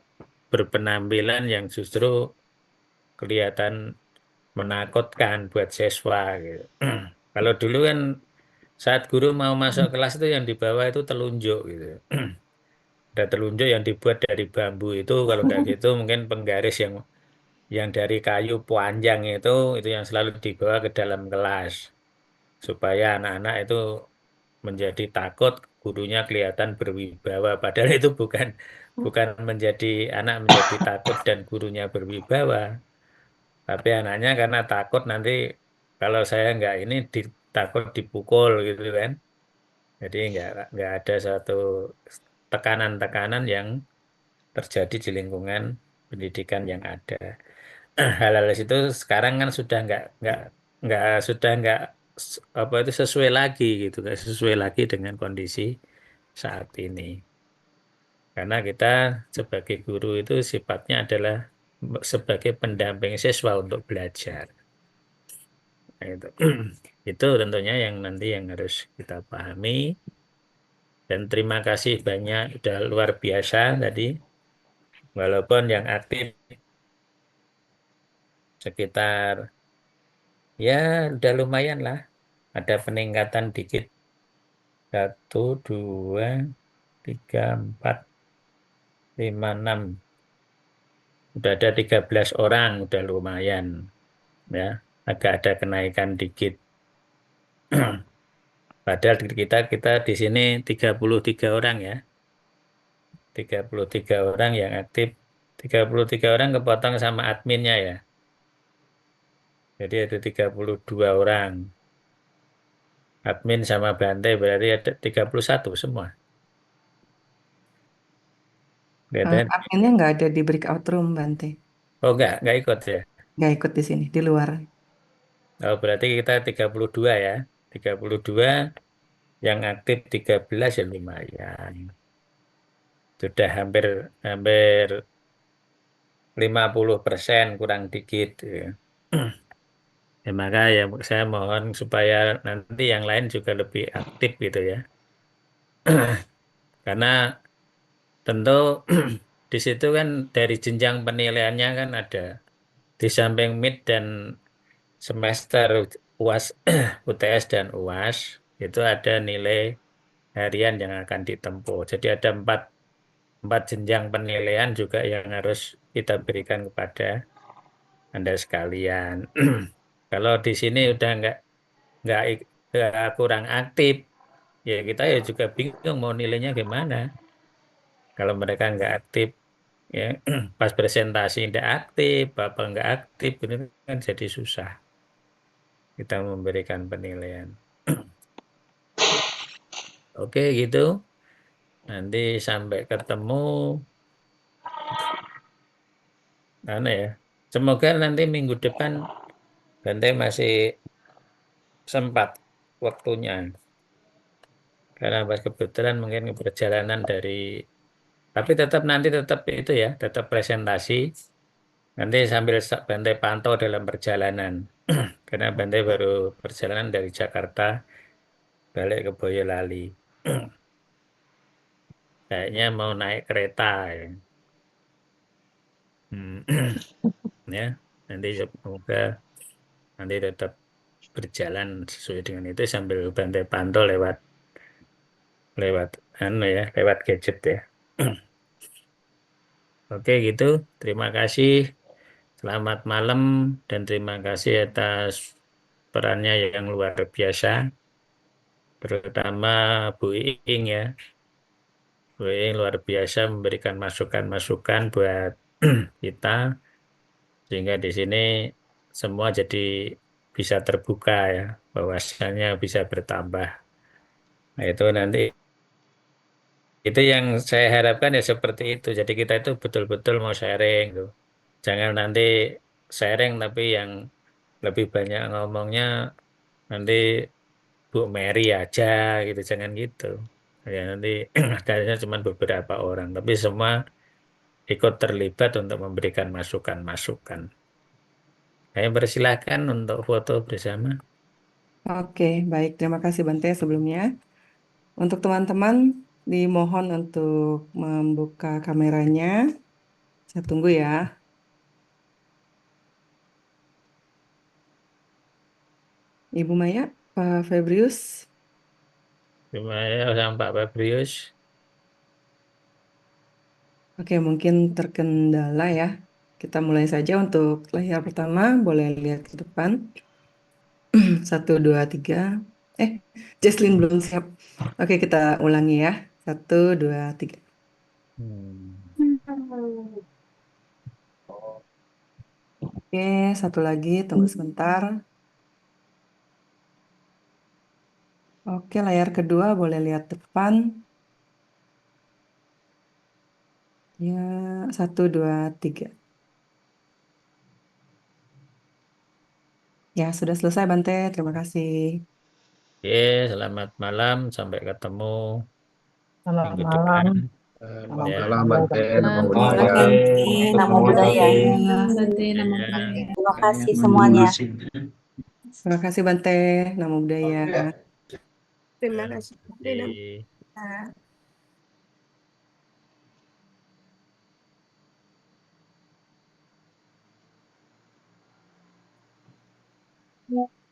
berpenampilan yang justru kelihatan menakutkan buat siswa gitu. Kalau dulu kan saat guru mau masuk kelas itu yang di bawah itu telunjuk gitu. Ada telunjuk yang dibuat dari bambu itu, kalau nggak gitu mungkin penggaris yang dari kayu panjang itu yang selalu dibawa ke dalam kelas supaya anak-anak itu menjadi takut, gurunya kelihatan berwibawa. Padahal itu bukan anak menjadi takut dan gurunya berwibawa, tapi anaknya karena takut nanti kalau saya nggak ini takut dipukul gitu kan. Jadi nggak ada satu tekanan-tekanan yang terjadi di lingkungan pendidikan yang ada. Hal-hal itu sekarang kan sudah nggak apa itu sesuai lagi gitu, nggak sesuai lagi dengan kondisi saat ini. Karena kita sebagai guru itu sifatnya adalah sebagai pendamping siswa untuk belajar. Nah, itu. Itu tentunya yang nanti yang harus kita pahami. Dan terima kasih banyak, udah luar biasa tadi. Walaupun yang aktif sekitar ya udah lumayan lah. Ada peningkatan dikit. 1, 2, 3, 4, 5, 6. Udah ada 13 orang, udah lumayan. Ya, agak ada kenaikan dikit. Padahal kita di sini 33 orang ya. 33 orang yang aktif. 33 orang kepotong sama adminnya ya. Jadi ada 32 orang. Admin sama Bante berarti ada 31 semua. Kelihatannya,
Adminnya nggak ada di breakout room, Bante.
oh nggak ikut ya.
Nggak ikut di sini, di luar.
Oh, berarti kita 32 ya. 32 yang aktif 13 ya lumayan. Sudah hampir 50% kurang dikit ya. Ya, maka ya saya mohon supaya nanti yang lain juga lebih aktif gitu ya. Karena tentu di situ kan dari jenjang penilaiannya kan ada di samping mid dan semester UAS, UTS dan UAS itu ada nilai harian yang akan ditempuh. Jadi ada empat jenjang penilaian juga yang harus kita berikan kepada Anda sekalian. Kalau di sini udah nggak kurang aktif, ya kita ya juga bingung mau nilainya gimana. Kalau mereka nggak aktif, ya pas presentasi nggak aktif, apa nggak aktif, ini kan jadi susah kita memberikan penilaian. Oke gitu. Nanti sampai ketemu. Mana ya? Semoga nanti minggu depan Bante masih sempat waktunya. Karena pas kebetulan mungkin perjalanan dari, tapi tetap nanti tetap itu ya, tetap presentasi Nanti sambil Bante pantau dalam perjalanan. Karena Bante baru perjalanan dari Jakarta balik ke Boyolali. Kayaknya mau naik kereta ya. Hmm, ya, nanti semoga nanti tetap berjalan sesuai dengan itu sambil Bante pantau lewat lewat lewat gadget ya. Oke gitu. Terima kasih. Selamat malam dan terima kasih atas perannya yang luar biasa, terutama Bu Iing ya. Bu Iing luar biasa memberikan masukan-masukan buat kita sehingga di sini semua jadi bisa terbuka ya, wawasannya bisa bertambah. Nah, itu nanti itu yang saya harapkan ya seperti itu. Jadi kita itu betul-betul mau sharing tuh. Jangan nanti sharing tapi yang lebih banyak ngomongnya nanti Bu Mary aja gitu, jangan gitu. Ya nanti adanya cuma beberapa orang, tapi semua ikut terlibat untuk memberikan masukan-masukan. Saya persilahkan untuk foto bersama.
Oke, baik. Terima kasih Bante sebelumnya. Untuk teman-teman, dimohon untuk membuka kameranya. Saya tunggu ya. Ibu Maya, Pak Febrius.
Terima kasih sama Pak Fabrius.
Oke, mungkin terkendala ya. Kita mulai saja untuk layar pertama. Boleh lihat ke depan. 1, 2, 3. Jesslyn belum siap. Oke, kita ulangi ya. 1, 2, 3. Oke, satu lagi. Tunggu sebentar. Oke, layar kedua boleh lihat depan. Ya, 1, 2, 3. Ya, sudah selesai Bante. Terima kasih.
Oke, selamat malam, sampai ketemu
Selamat
minggu
malam.
depan.
Salam
Ya.
kenal
Bante,
dan
Namo
Terima
Buddhaya.
kasih, Namo Buddhaya.
Bante, Namo
Ya.
Buddhaya.
Terima kasih semuanya.
Terima kasih Bante. Namo Buddhaya.
Terima kasih.
Di-
Ya.